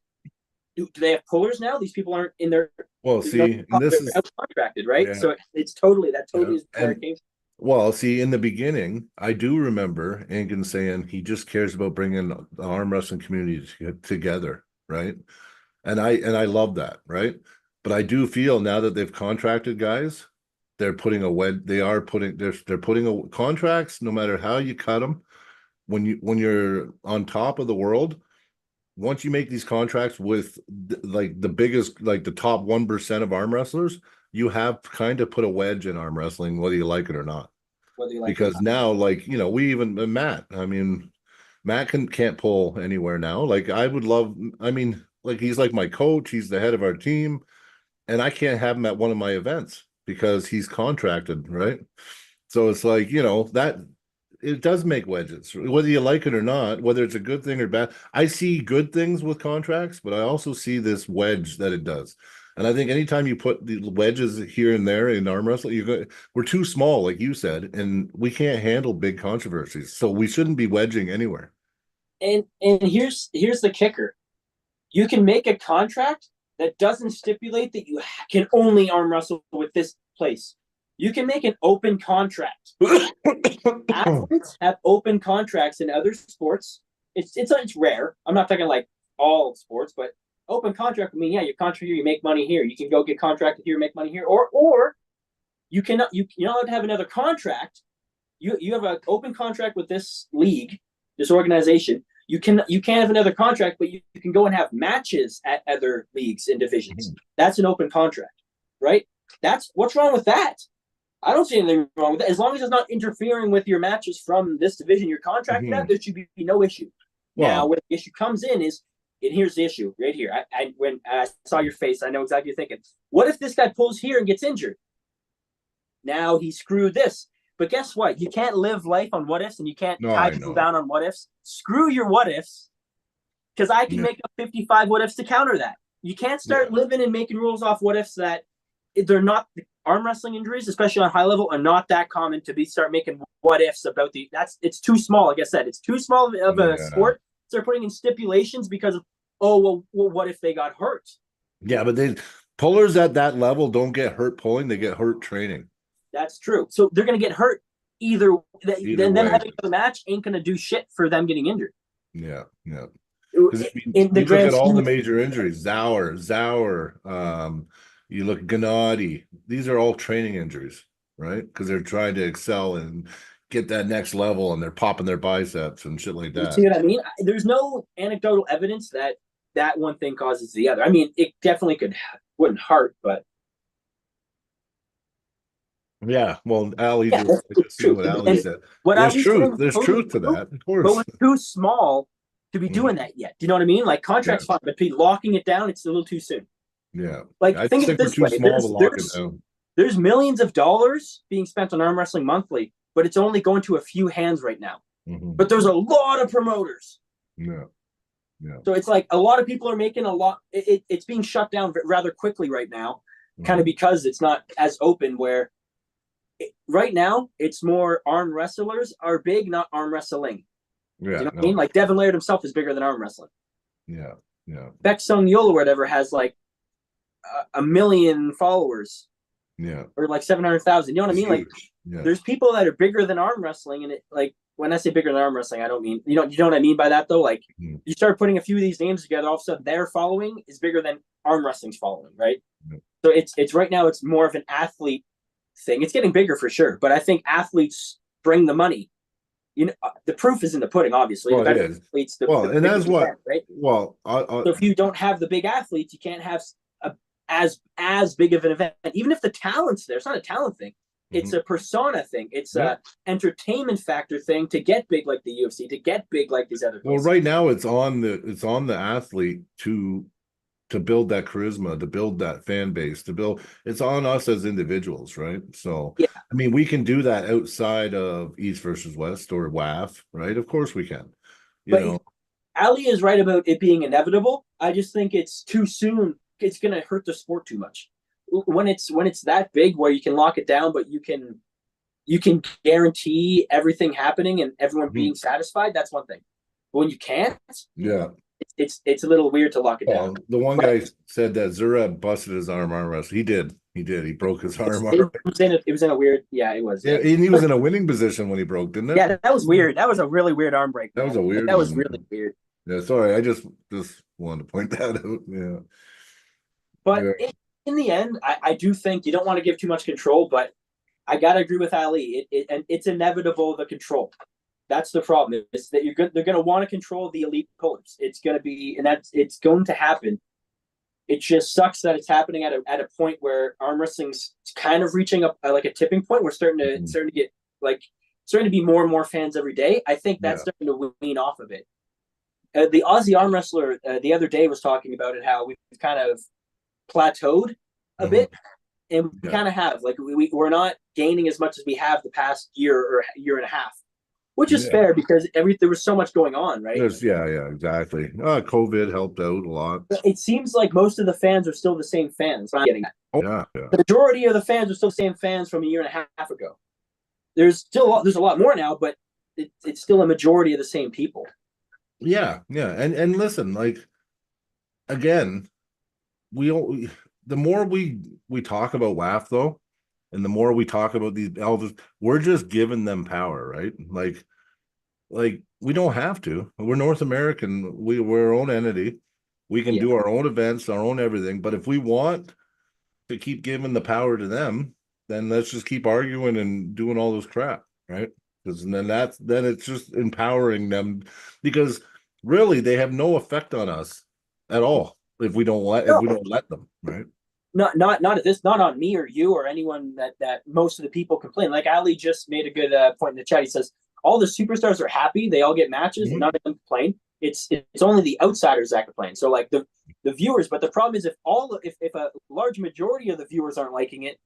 do they have pullers now? These people aren't in their
this is
contracted, right? Yeah. So it's totally is where it came from.
Well, see, in the beginning, I do remember Ankin saying he just cares about bringing the arm wrestling community together, right? And I love that, right? But I do feel now that they've contracted guys, they're putting they're putting contracts, no matter how you cut them. When you're on top of the world, once you make these contracts with like the biggest, like the top 1% of arm wrestlers, you have kind of put a wedge in arm wrestling, whether you like it or not. Because now, like, you know, Matt, I mean, Matt can't pull anywhere now. Like, I would love, I mean, like, he's like my coach, he's the head of our team. and I can't have him at one of my events because he's contracted, right? So it's like, that it does make wedges, whether you like it or not, whether it's a good thing or bad. I see good things with contracts, but I also see this wedge that it does. And I think anytime you put the wedges here and there in arm wrestling, we're too small, like you said, and we can't handle big controversies. So we shouldn't be wedging anywhere.
And here's the kicker. You can make a contract that doesn't stipulate that you can only arm wrestle with this place. You can make an open contract. Athletes have open contracts in other sports. It's rare. I'm not talking like all sports, but open contract. I mean, yeah, your contract here, you make money here. You can go get contracted here, make money here, or you cannot. You're not allowed to have another contract. You have an open contract with this league, this organization. You can't have another contract, but you can go and have matches at other leagues and divisions. That's an open contract, right? That's what's wrong with that. I don't see anything wrong with that. As long as it's not interfering with your matches from this division you're contracted at, there should be no issue. Well, now, where the issue comes in is, and here's the issue right here. When I saw your face, I know exactly what you're thinking. What if this guy pulls here and gets injured? Now he screwed this. But guess what? You can't live life on what ifs, and you can't tie people down on what ifs. Screw your what ifs, because I can make up 55 what ifs to counter that. You can't start living and making rules off what ifs that they're not. Arm wrestling injuries, especially on high level, are not that common to start making what ifs about it's too small. Like I said, it's too small of a sport. Start putting in stipulations because of, well, what if they got hurt?
Yeah, but pullers at that level don't get hurt pulling; they get hurt training.
That's true. So they're going to get hurt either then them having the match ain't going to do shit for them getting injured.
Yeah.
You
look at all the major injuries, Zauer, you look at Gennady. These are all training injuries, right? Because they're trying to excel and get that next level, and they're popping their biceps and shit like that.
You see what I mean? There's no anecdotal evidence that one thing causes the other. I mean, it definitely wouldn't hurt, but
yeah. Well, Ali just see what Ali said. There's truth to that, of course.
But we're too small to be doing that yet. Do you know what I mean? Like contracts fine, but locking it down, it's a little too soon.
Yeah.
Like think of it this way: there's millions of dollars being spent on arm wrestling monthly, but it's only going to a few hands right now. But there's a lot of promoters.
Yeah.
So it's like a lot of people are making a lot. It's being shut down rather quickly right now, kind of because it's not as open. Where right now it's more arm wrestlers are big, not arm wrestling.
Yeah.
You know what I mean? Like Devin Laird himself is bigger than arm wrestling.
Yeah.
Beck Sung Yul or whatever has like 1 million followers.
Yeah.
Or like 700,000. You know what I mean? Like there's people that are bigger than arm wrestling, and when I say bigger than arm wrestling, I don't mean you know what I mean by that though. Like you start putting a few of these names together, all of a sudden their following is bigger than arm wrestling's following, right? So it's right now it's more of an athlete thing. It's getting bigger for sure, but I think athletes bring the money. You know, the proof is in the pudding, obviously.
Well, it is.
Athletes,
and that's what,
right?
Well,
so if you don't have the big athletes, you can't have as big of an event. Even if the talent's there, it's not a talent thing. It's a persona thing. It's a entertainment factor thing to get big like the UFC, to get big like these other places.
Well, right now it's on the athlete to build that charisma, to build that fan base, it's on us as individuals, right? So I mean, we can do that outside of East versus West or WAF, right? Of course we can. You know,
Ali is right about it being inevitable. I just think it's too soon. It's going to hurt the sport too much. When it's that big where you can lock it down, but you can guarantee everything happening and everyone being satisfied, that's one thing. But when you can't, it's a little weird to lock it down.
The one guy said that Zurab busted his arm wrestle. He did. He broke his arm.
It was in a weird. Yeah, it was.
Yeah, and he was in a winning position when he broke, didn't it?
Yeah, that was weird. That was a really weird arm break.
That was a weird.
That was really weird.
Yeah, sorry. I just wanted to point that out. Yeah.
But in the end, I do think you don't want to give too much control, but I gotta agree with Ali. And it's inevitable, the control. That's the problem. Is that they're going to want to control the elite pullers. It's going to be, and it's going to happen. It just sucks that it's happening at a point where arm wrestling's kind of reaching up like a tipping point. We're starting to get starting to be more and more fans every day. I think that's starting to wean off of it. The Aussie arm wrestler the other day was talking about it, how we've kind of plateaued a bit, and we
Yeah.
kind of have. Like we're not gaining as much as we have the past year or year and a half, which is fair because there was so much going on, right?
Yeah, exactly. COVID helped out a lot.
It seems like most of the fans are still the same fans. I'm getting that.
Oh, yeah.
The majority of the fans are still the same fans from a year and a half ago. There's a lot more now, but it's still a majority of the same people.
Yeah. And listen, like, again, the more we talk about WAF though, and the more we talk about these elders, we're just giving them power, right? Like we don't have to. We're North American. We're our own entity. We can do our own events, our own everything. But if we want to keep giving the power to them, then let's just keep arguing and doing all this crap, right? Because then it's just empowering them, because really they have no effect on us at all if we don't let them, right?
Not on me or you or anyone that most of the people complain. Like Ali just made a good point in the chat. He says all the superstars are happy, they all get matches, and none of them complain. It's only the outsiders that complain. So like the viewers, but the problem is if a large majority of the viewers aren't liking it,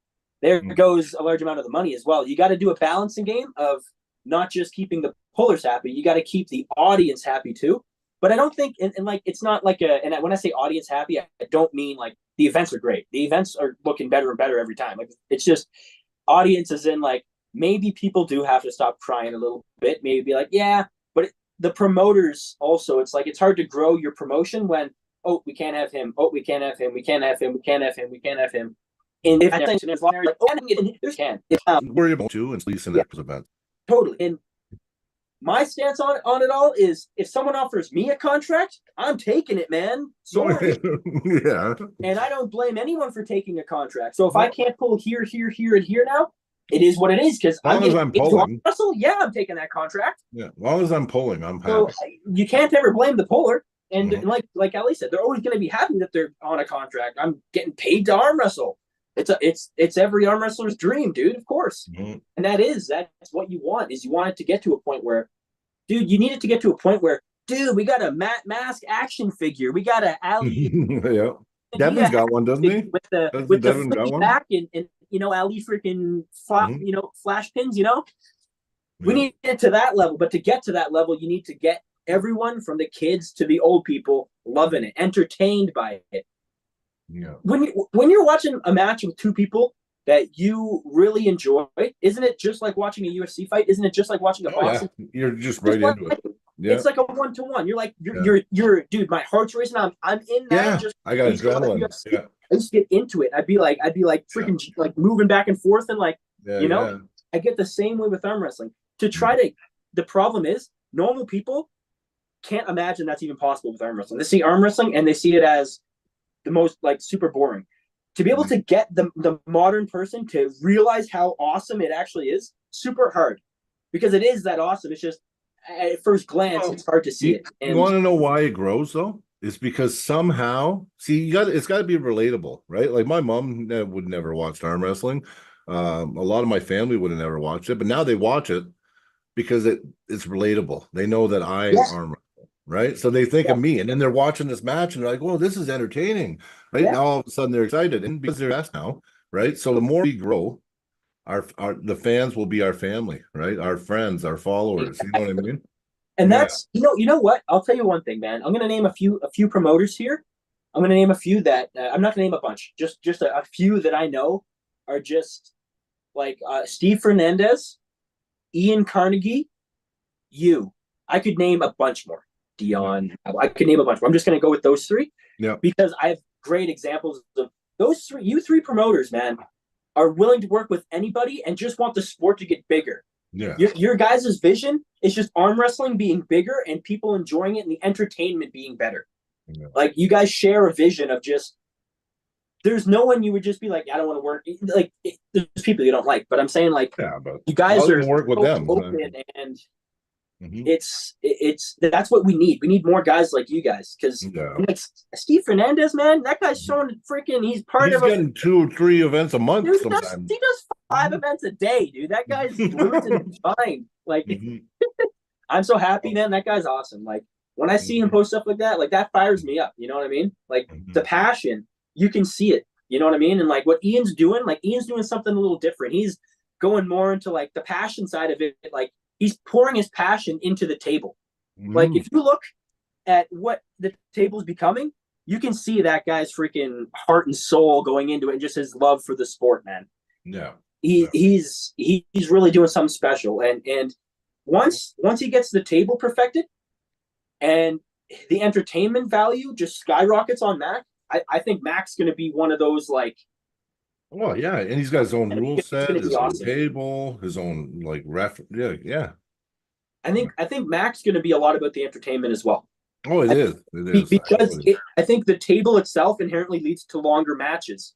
there goes a large amount of the money as well. You got to do a balancing game of not just keeping the pullers happy, you got to keep the audience happy too. But I don't think, and like, it's not like and when I say audience happy, I don't mean like the events are great. The events are looking better and better every time. Like it's just audience is in like, maybe people do have to stop crying a little bit. Maybe be like, yeah, but the promoters also, it's like, it's hard to grow your promotion when, oh, we can't have him. Oh, we can't have him. We can't have him. We can't have him. We can't have him. And if I think there's like, oh, there's can.
Worry about you and least in that event.
Totally. And my stance on it all is if someone offers me a contract, I'm taking it, man. Sorry.
Yeah.
And I don't blame anyone for taking a contract. So if I can't pull here, here, here, and here now, it is what it is. Because
I'm pulling.
Russell, yeah, I'm taking that contract.
Yeah, as long as I'm pulling, I'm happy.
So you can't ever blame the puller. And like Ali said, they're always going to be happy that they're on a contract. I'm getting paid to arm wrestle. It's every arm wrestler's dream, dude. Of course, and that's what you want. Is you want it to get to a point where, dude, you need it to get to a point where, dude, we got a Mask action figure. We got a Ali.
Yeah, Devin's got one, doesn't he?
With the flippy back and Ali freaking flash pins. We need to get to that level. But to get to that level, you need to get everyone from the kids to the old people loving it, entertained by it.
Yeah.
When you're watching a match with two people that you really enjoy, isn't it just like watching a UFC fight? Isn't it just like watching a boxing?
Yeah. You're just right into it. Yeah.
It's like a 1-to-1. You're like you're dude, my heart's racing. I'm in that.
Yeah. Just I got adrenaline. Yeah.
I just get into it. I'd be like freaking like moving back and forth and like I get the same way with arm wrestling. The problem is normal people can't imagine that's even possible with arm wrestling. They see arm wrestling and they see it as the most like super boring. To be able to get the modern person to realize how awesome it actually is, super hard, because it is that awesome. It's just at first glance, it's hard to see it. And
you want to know why it grows though? It's because somehow, it's got to be relatable, right? Like my mom would never watch arm wrestling. A lot of my family would have never watched it, but now they watch it because it's relatable. They know that I arm wrestle. Right, so they think of me, and then they're watching this match, and they're like, "Well, this is entertaining." Right now, all of a sudden, they're excited, and because they're us now, right? So the more we grow, the fans will be our family, right? Our friends, our followers. You know what I mean?
And that's you know what? I'll tell you one thing, man. I'm gonna name a few promoters here. I'm gonna name a few that I'm not gonna name a bunch. Just a few that I know are just like Steve Fernandez, Ian Carnegie, you. I could name a bunch more. Dion, I could name a bunch. I'm just going to go with those three, because I have great examples of those three. You three promoters, man, are willing to work with anybody and just want the sport to get bigger.
Yeah,
your guys' vision is just arm wrestling being bigger and people enjoying it and the entertainment being better. Yeah. Like you guys share a vision of just. There's no one you would just be like, I don't want to work. Like there's people you don't like, but I'm saying like,
but
you guys are
work with them,
open and. It's that's what we need. We need more guys like you guys, because like Steve Fernandez, man, that guy's showing freaking. He's getting
2 or 3 events a month.
Dude, he does 5 events a day, dude. That guy's losing his mind. Like, I'm so happy, man. That guy's awesome. Like when I see him post stuff like that fires me up. You know what I mean? Like the passion, you can see it. You know what I mean? And like what Ian's doing something a little different. He's going more into like the passion side of it. Like he's pouring his passion into the table. Like if you look at what the table's becoming, you can see that guy's freaking heart and soul going into it, and just his love for the sport, man.
Yeah.
He's really doing something special. And once he gets the table perfected and the entertainment value just skyrockets on Mac, I think Mac's going to be one of those like.
Well, yeah, and he's got his own rule set, his own
awesome.
table, his own like ref. Yeah.
I think Mac's going to be a lot about the entertainment as well.
Oh, it is. It is
because I think the table itself inherently leads to longer matches.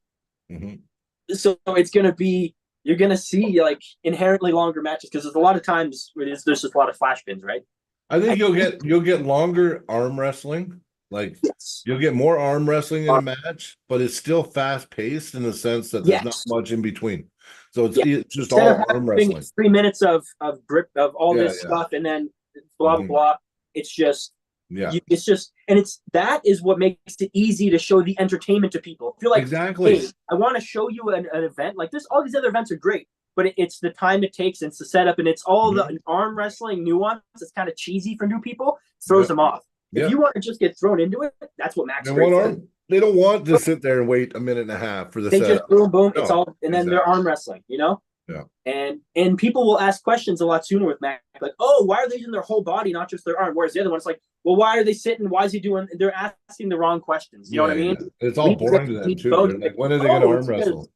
So it's going to be, you're going to see like inherently longer matches because there's a lot of times where there's just a lot of flash pins, right?
I think you'll get longer arm wrestling. Like you'll get more arm wrestling in a match, but it's still fast paced in the sense that there's not much in between. So it's just all arm wrestling.
3 minutes of grip of all this stuff, and then blah blah blah. It's just it's just, and that is what makes it easy to show the entertainment to people. If you're like, hey, I want to show you an event like this. All these other events are great, but it's the time it takes and it's the setup and it's all the arm wrestling nuance. It's kind of cheesy for new people, throws them off. If you want to just get thrown into it, that's what Max.
They don't want to sit there and wait a minute and a half for the setup.
Just boom, it's all, and then they're arm wrestling, you know.
Yeah.
And people will ask questions a lot sooner with Mac, like, oh, why are they using their whole body, not just their arm? Whereas the other one's like, well, why are they sitting? Why is he doing? They're asking the wrong questions. You know what I mean?
It's all boring to them too. Like, when are they going to arm wrestle?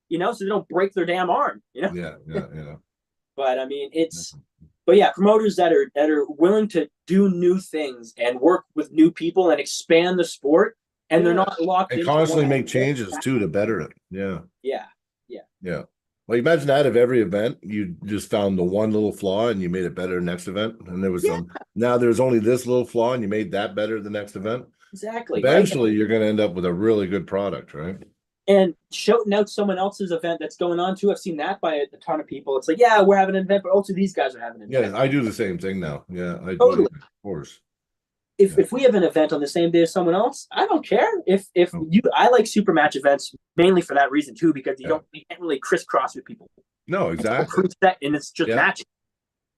You know, so they don't break their damn arm. You know?
Yeah.
But I mean, but yeah, promoters that are willing to do new things and work with new people and expand the sport, and they're not locked in.
And constantly make changes too to better it. Yeah. Like imagine that if every event you just found the one little flaw and you made it better next event, and there was now there's only this little flaw and you made that better the next event.
Exactly.
Eventually, you're going to end up with a really good product, right?
And shouting out someone else's event that's going on too. I've seen that by a ton of people. It's like, yeah, we're having an event, but also these guys are having an event.
Yeah, I do the same thing now. Yeah, I
totally.
do, of course.
If we have an event on the same day as someone else, I don't care. I like super match events mainly for that reason too, because you can't really crisscross with people.
No, exactly.
And it's just matching.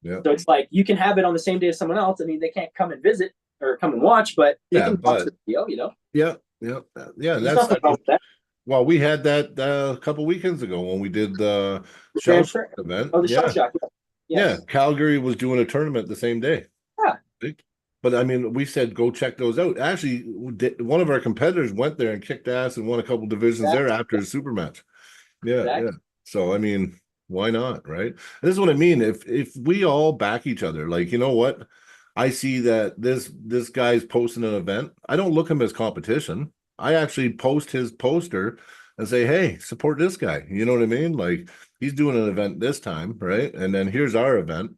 Yeah. So it's like you can have it on the same day as someone else. I mean, they can't come and visit or come and watch, but they can watch the video, you know.
Yeah. That's that. Well, we had that a couple weekends ago when we did the shell shock event.
Oh, the shell shock.
Yeah, Calgary was doing a tournament the same day.
Yeah.
But I mean, we said go check those out. Actually, one of our competitors went there and kicked ass and won a couple divisions there after a super match. Yeah. So I mean, why not, right? And this is what I mean. If we all back each other, like, you know what? I see that this guy's posting an event. I don't look at him as competition. I actually post his poster and say, hey, support this guy. You know what I mean? Like he's doing an event this time, right? And then here's our event.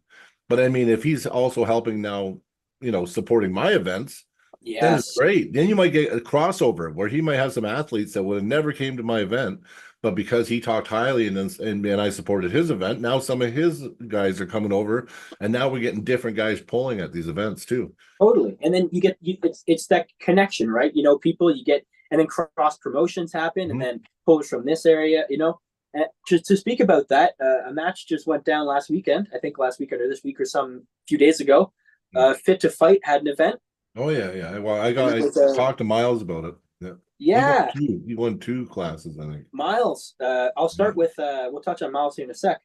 But I mean, if he's also helping now, you know, supporting my events, then it's great. Then you might get a crossover where he might have some athletes that would have never came to my event, but because he talked highly and I supported his event, now some of his guys are coming over, and now we're getting different guys pulling at these events too.
Totally. And then it's that connection, right? You know, people you get, and then cross promotions happen, and then pullers from this area, you know. And just to speak about that, a match just went down last weekend. I think last weekend or this week or some few days ago. Fit to Fight had an event.
Oh yeah. Well, I talked to Miles about it.
Yeah.
He won 2 classes, I think.
Miles. I'll start with. We'll touch on Miles here in a sec.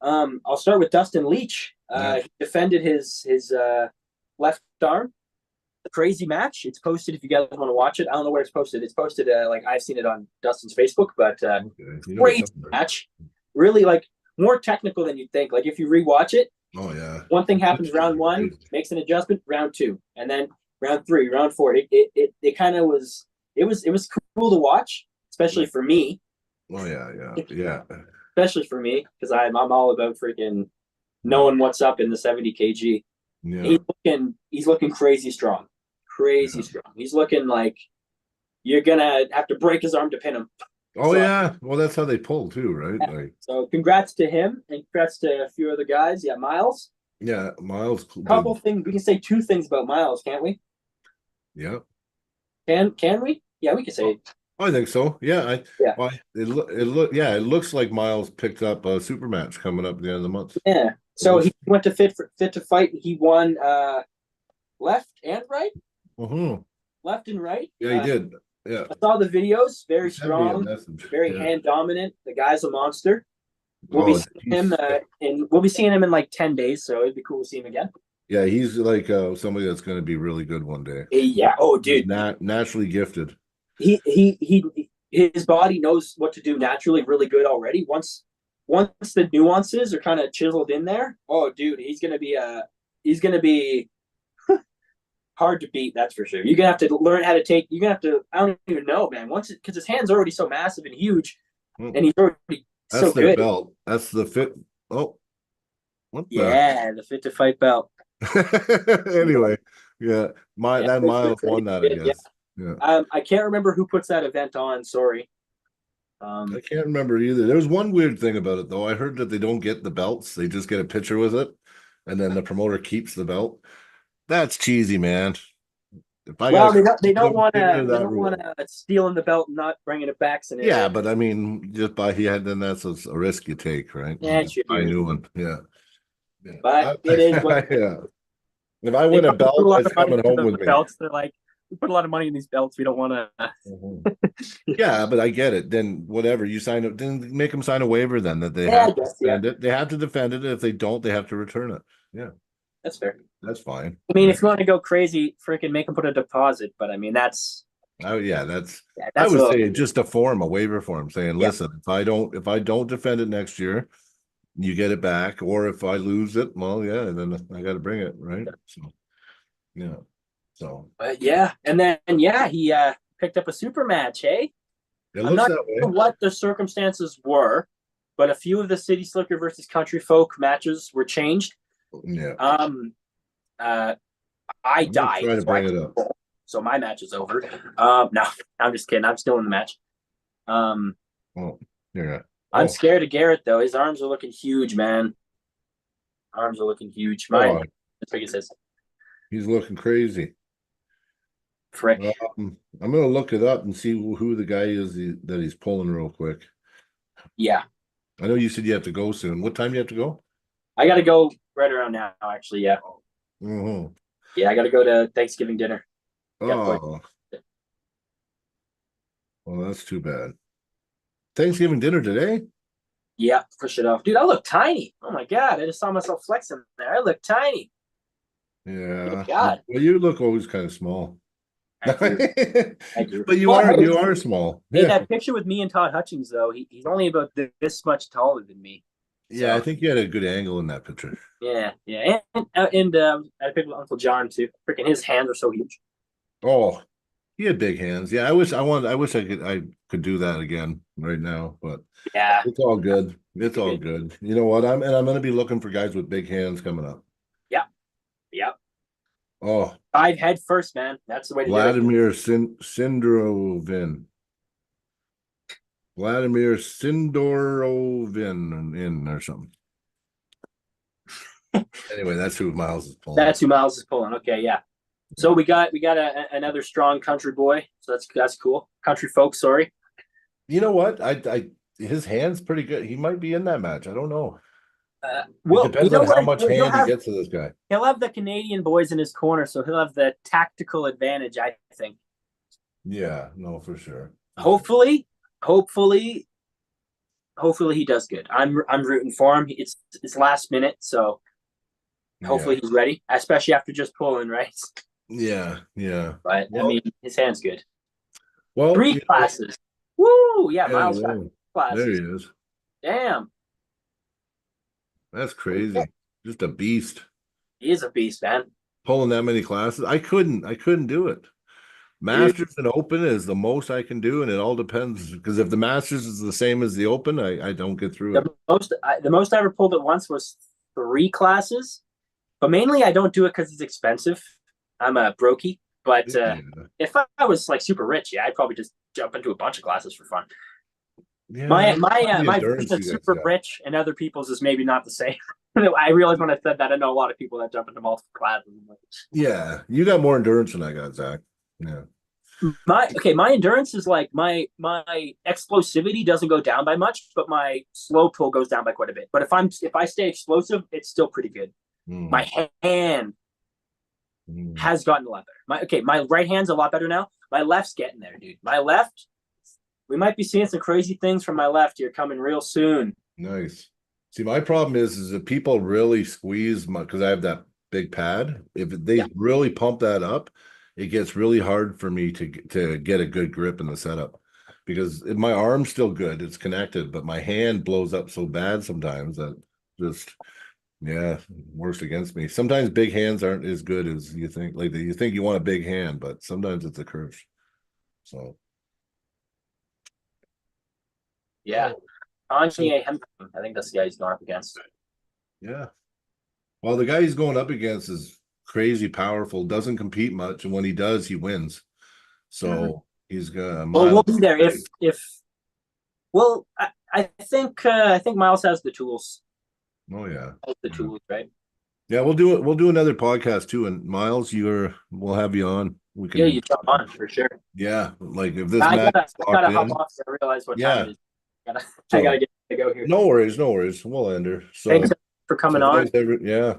I'll start with Dustin Leach. He defended his left arm. Crazy match. It's posted if you guys want to watch it. I don't know where it's posted. It's posted like I've seen it on Dustin's Facebook, but great match. Really like more technical than you'd think. Like if you rewatch it, one thing happens round 1, makes an adjustment, round 2, and then round 3, round 4. It kind of was cool to watch, especially for me.
Oh yeah.
Especially for me, because I'm all about freaking knowing what's up in the 70 kg. Yeah. He's looking crazy strong. Strong. He's looking like you're gonna have to break his arm to pin him.
Oh yeah. Well, that's how they pull too, right?
Yeah. Like, so congrats to him and congrats to a few other guys. Yeah, Miles.
Yeah, Miles.
Couple things. We can say 2 things about Miles, can't we?
Yeah.
Can we? Yeah, we can say.
I think so. Yeah,
Yeah.
it looks like Miles picked up a super match coming up at the end of the month.
Yeah. So he went to Fit to Fight. He won left and right,
Mm-hmm.
left and right.
Yeah, he did. Yeah.
I saw the videos. Very
He sent me a
strong,
message.
very
Yeah.
hand dominant. The guy's a monster. We'll
Oh,
be seeing him we'll be seeing him in like 10 days, so it'd be cool to see him again.
yeah, he's like somebody that's going to be really good one day.
Yeah. Oh, dude.
He's naturally gifted.
His body knows what to do naturally really good already. Once the nuances are kind of chiseled in there, oh, dude, he's gonna be hard to beat. That's for sure. You're gonna have to learn how to take. You're gonna have to. I don't even know, man. Because his hand's already so massive and huge, and he's already
That's
so
their
good.
belt. That's the fit. Oh, what the?
Yeah, the Fit to Fight belt.
Anyway, yeah, that Miles won that, I guess. Yeah.
I can't remember who puts that event on. Sorry.
I can't remember either. There's one weird thing about it though. I heard that they don't get the belts; they just get a picture with it, and then the promoter keeps the belt. That's cheesy, man. If I
They don't want to stealing the belt and not bringing it back. Scenario.
Yeah, but I mean, just by then that's a risk you take, right?
Yeah,
I knew one. Yeah.
But it is.
Yeah. If I win a belt, it's coming home with me.
Belts, they're like, we put a lot of money in these belts. We don't want to.
Yeah, but I get it. Then whatever you sign up, then make them sign a waiver. Then that they have to defend it. They have to defend it. If they don't, they have to return it. Yeah,
that's fair.
That's fine.
I mean, if you want to go crazy, freaking make them put a deposit. But I mean, that's.
Oh yeah, that's I would say just a waiver form saying, listen, if I don't defend it next year, you get it back, or if I lose it, well, yeah, then I got to bring it, right? So, yeah. So.
Yeah, and then he picked up a super match. Hey,
I'm not
sure what the circumstances were, but a few of the City Slicker versus Country Folk matches were changed.
Yeah.
I died.
Try to bring it up.
So my match is over. No, I'm just kidding. I'm still in the match.
Yeah.
I'm scared of Garrett though. His arms are looking huge, man. Arms are looking huge. Mine as big as his.
He's looking crazy.
Frick.
I'm gonna look it up and see who the guy is that he's pulling real quick.
Yeah.
I know you said you have to go soon. What time do you have to go?
I gotta go right around now, actually, yeah.
Mm-hmm.
Yeah, I gotta go to Thanksgiving dinner.
Oh. Well, that's too bad. Thanksgiving dinner today?
Yeah, push it off. Dude, I look tiny. Oh my god, I just saw myself flexing there. I look tiny.
Yeah.
God.
Well, you look always kind of small.
Thank you.
But you are small.
Hey, that picture with me and Todd Hutchings, though, he's only about this much taller than me.
Yeah, I think you had a good angle in that picture.
Yeah. And I picked with Uncle John too. Freaking his hands are so huge.
Oh, he had big hands. Yeah, I wish I could do that again right now, but
yeah,
it's all good. It's all good. You know what? I'm gonna be looking for guys with big hands coming up.
Yeah.
Oh,
dive head first, man. That's the way to
Vladimir Sindorovin. Vladimir Sindorovin in or something. Anyway, that's who Miles is pulling.
That's who Miles is pulling. Okay, yeah. So we got another strong country boy. So that's cool. Country folk, sorry.
You know what? His hand's pretty good. He might be in that match. I don't know.
Well,
it depends on how much hand he gets to this guy.
He'll have the Canadian boys in his corner, so he'll have the tactical advantage, I think.
Yeah, no, for sure.
Hopefully he does good. I'm rooting for him. It's last minute, so hopefully he's ready, especially after just pulling, right?
Yeah.
But I mean, his hand's good.
Well,
3 classes. Woo! Yeah, Miles got classes.
There he is.
Damn.
That's crazy. Just a beast.
He is a beast, man.
Pulling that many classes. I couldn't do it. Masters and Open is the most I can do, and it all depends. Because if the Masters is the same as the Open, I don't get through it.
The most I ever pulled at once was 3 classes. But mainly I don't do it because it's expensive. I'm a brokey. But if I was like super rich, I'd probably just jump into a bunch of classes for fun. Yeah, my version of super rich and other people's is maybe not the same. I realized when I said that I know a lot of people that jump into multiple classes.
Yeah, you got more endurance than I got, Zach. Yeah.
my endurance is like my explosivity doesn't go down by much, but my slow pull goes down by quite a bit. But if I stay explosive, it's still pretty good. My hand has gotten a lot better. My right hand's a lot better now. My left's getting there, dude. My left, we might be seeing some crazy things from my left here coming real soon.
Nice. See, my problem is if people really squeeze my, because I have that big pad, if they really pump that up, it gets really hard for me to get a good grip in the setup, because my arm's still good, it's connected, but my hand blows up so bad sometimes that just works against me. Sometimes big hands aren't as good as you think. Like you think you want a big hand, but sometimes it's a curse. So
yeah. Kanye, I think that's the guy he's going up against.
Yeah. Well, the guy he's going up against is crazy powerful, doesn't compete much, and when he does, he wins. So he's gonna.
Well, we'll be there if. Well, I think Miles has the tools.
Oh yeah,
the tools, right?
Yeah, we'll do it. We'll do another podcast too. And Miles, we'll have you on. We can.
Yeah, you jump on for sure.
Yeah, like if this
I
match
gotta hop off. So I realize what time it is. I gotta get to go here.
No worries. We'll end her. So
thanks for coming on.
Yeah.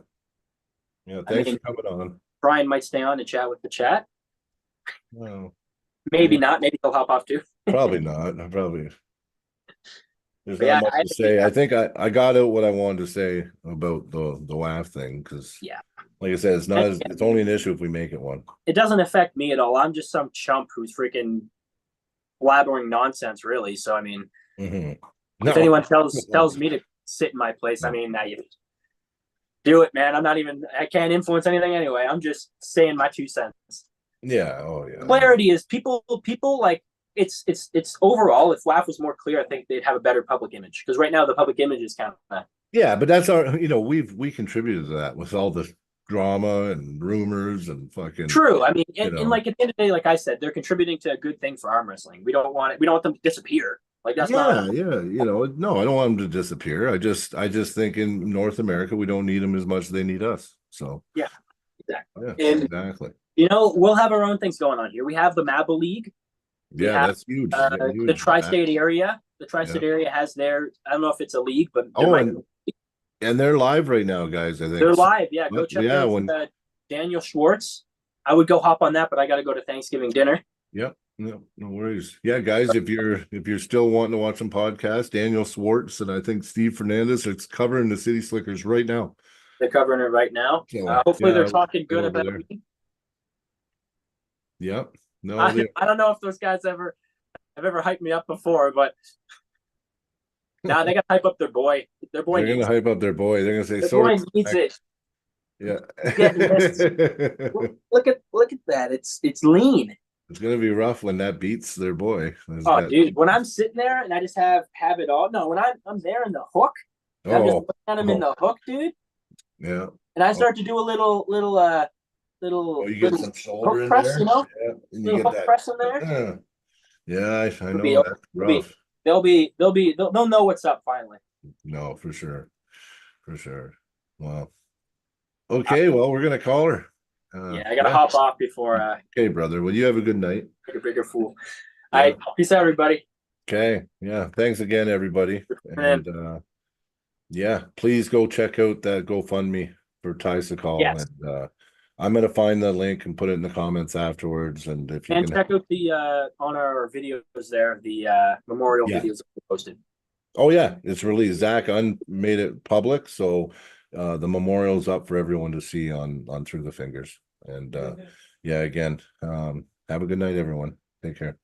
Thanks for coming on.
Brian might stay on and chat with the chat.
Well,
maybe not. Maybe he'll hop off too.
Probably not. There's not much to say. I think I got out what I wanted to say about the WAF thing, because like I said, it's only an issue if we make it one.
It doesn't affect me at all. I'm just some chump who's freaking blabbering nonsense, really. So I mean, if anyone tells me to sit in my place, I mean, you do it, man. I can't influence anything anyway. I'm just saying my 2 cents.
Yeah. Oh yeah.
Clarity is people like. It's overall, if WAF was more clear, I think they'd have a better public image, because right now the public image is kind of
but that's our we contributed to that with all the drama and rumors and fucking
true. I mean, and like at the end of the day, like I said, they're contributing to a good thing for arm wrestling. We don't want them to disappear. Like that's not
no, I don't want them to disappear. I just think in North America we don't need them as much as they need us. So
exactly.
Exactly.
We'll have our own things going on here. We have the Maba League.
That's huge.
The tri-state area. The tri-state area has their. I don't know if it's a league, but
and they're live right now, guys. I think
they're live. Yeah, go check out Daniel Schwartz. I would go hop on that, but I got to go to Thanksgiving dinner.
Yep. No worries. Yeah, guys, if you're still wanting to watch some podcasts, Daniel Schwartz and I think Steve Fernandez are covering the City Slickers right now.
They're covering it right now. So, hopefully, they're talking good about it.
Yep. No,
I don't know if those guys have ever hyped me up before, but now they got to hype up their boy. Their boy.
They're going to hype up their boy. They're going to say,
"Boy needs it."
Yeah.
Look at that. It's lean.
It's going to be rough when that beats their boy.
Dude, when I'm sitting there and I just have it all. No, when I'm there in the hook, I'm just looking at him in the hook, dude.
Yeah.
And I start to do a little
you get some shoulder
press,
in there. Yeah, and you get that
press in there.
Yeah, I know that's rough.
They'll know what's up finally.
No, for sure. Wow. Okay, well, we're gonna call her.
I gotta hop off before.
Okay, brother. Well, you have a good night.
Like a bigger fool. All right, peace out, everybody.
Okay, yeah. Thanks again, everybody. And please go check out that GoFundMe for Ty Sakal.
Yes.
And I'm gonna find the link and put it in the comments afterwards. And if you can
check out the on our videos there, the memorial videos that we posted.
Oh yeah, it's released. Zach made it public, so the memorial's up for everyone to see on Through the Fingers. And again, have a good night, everyone. Take care.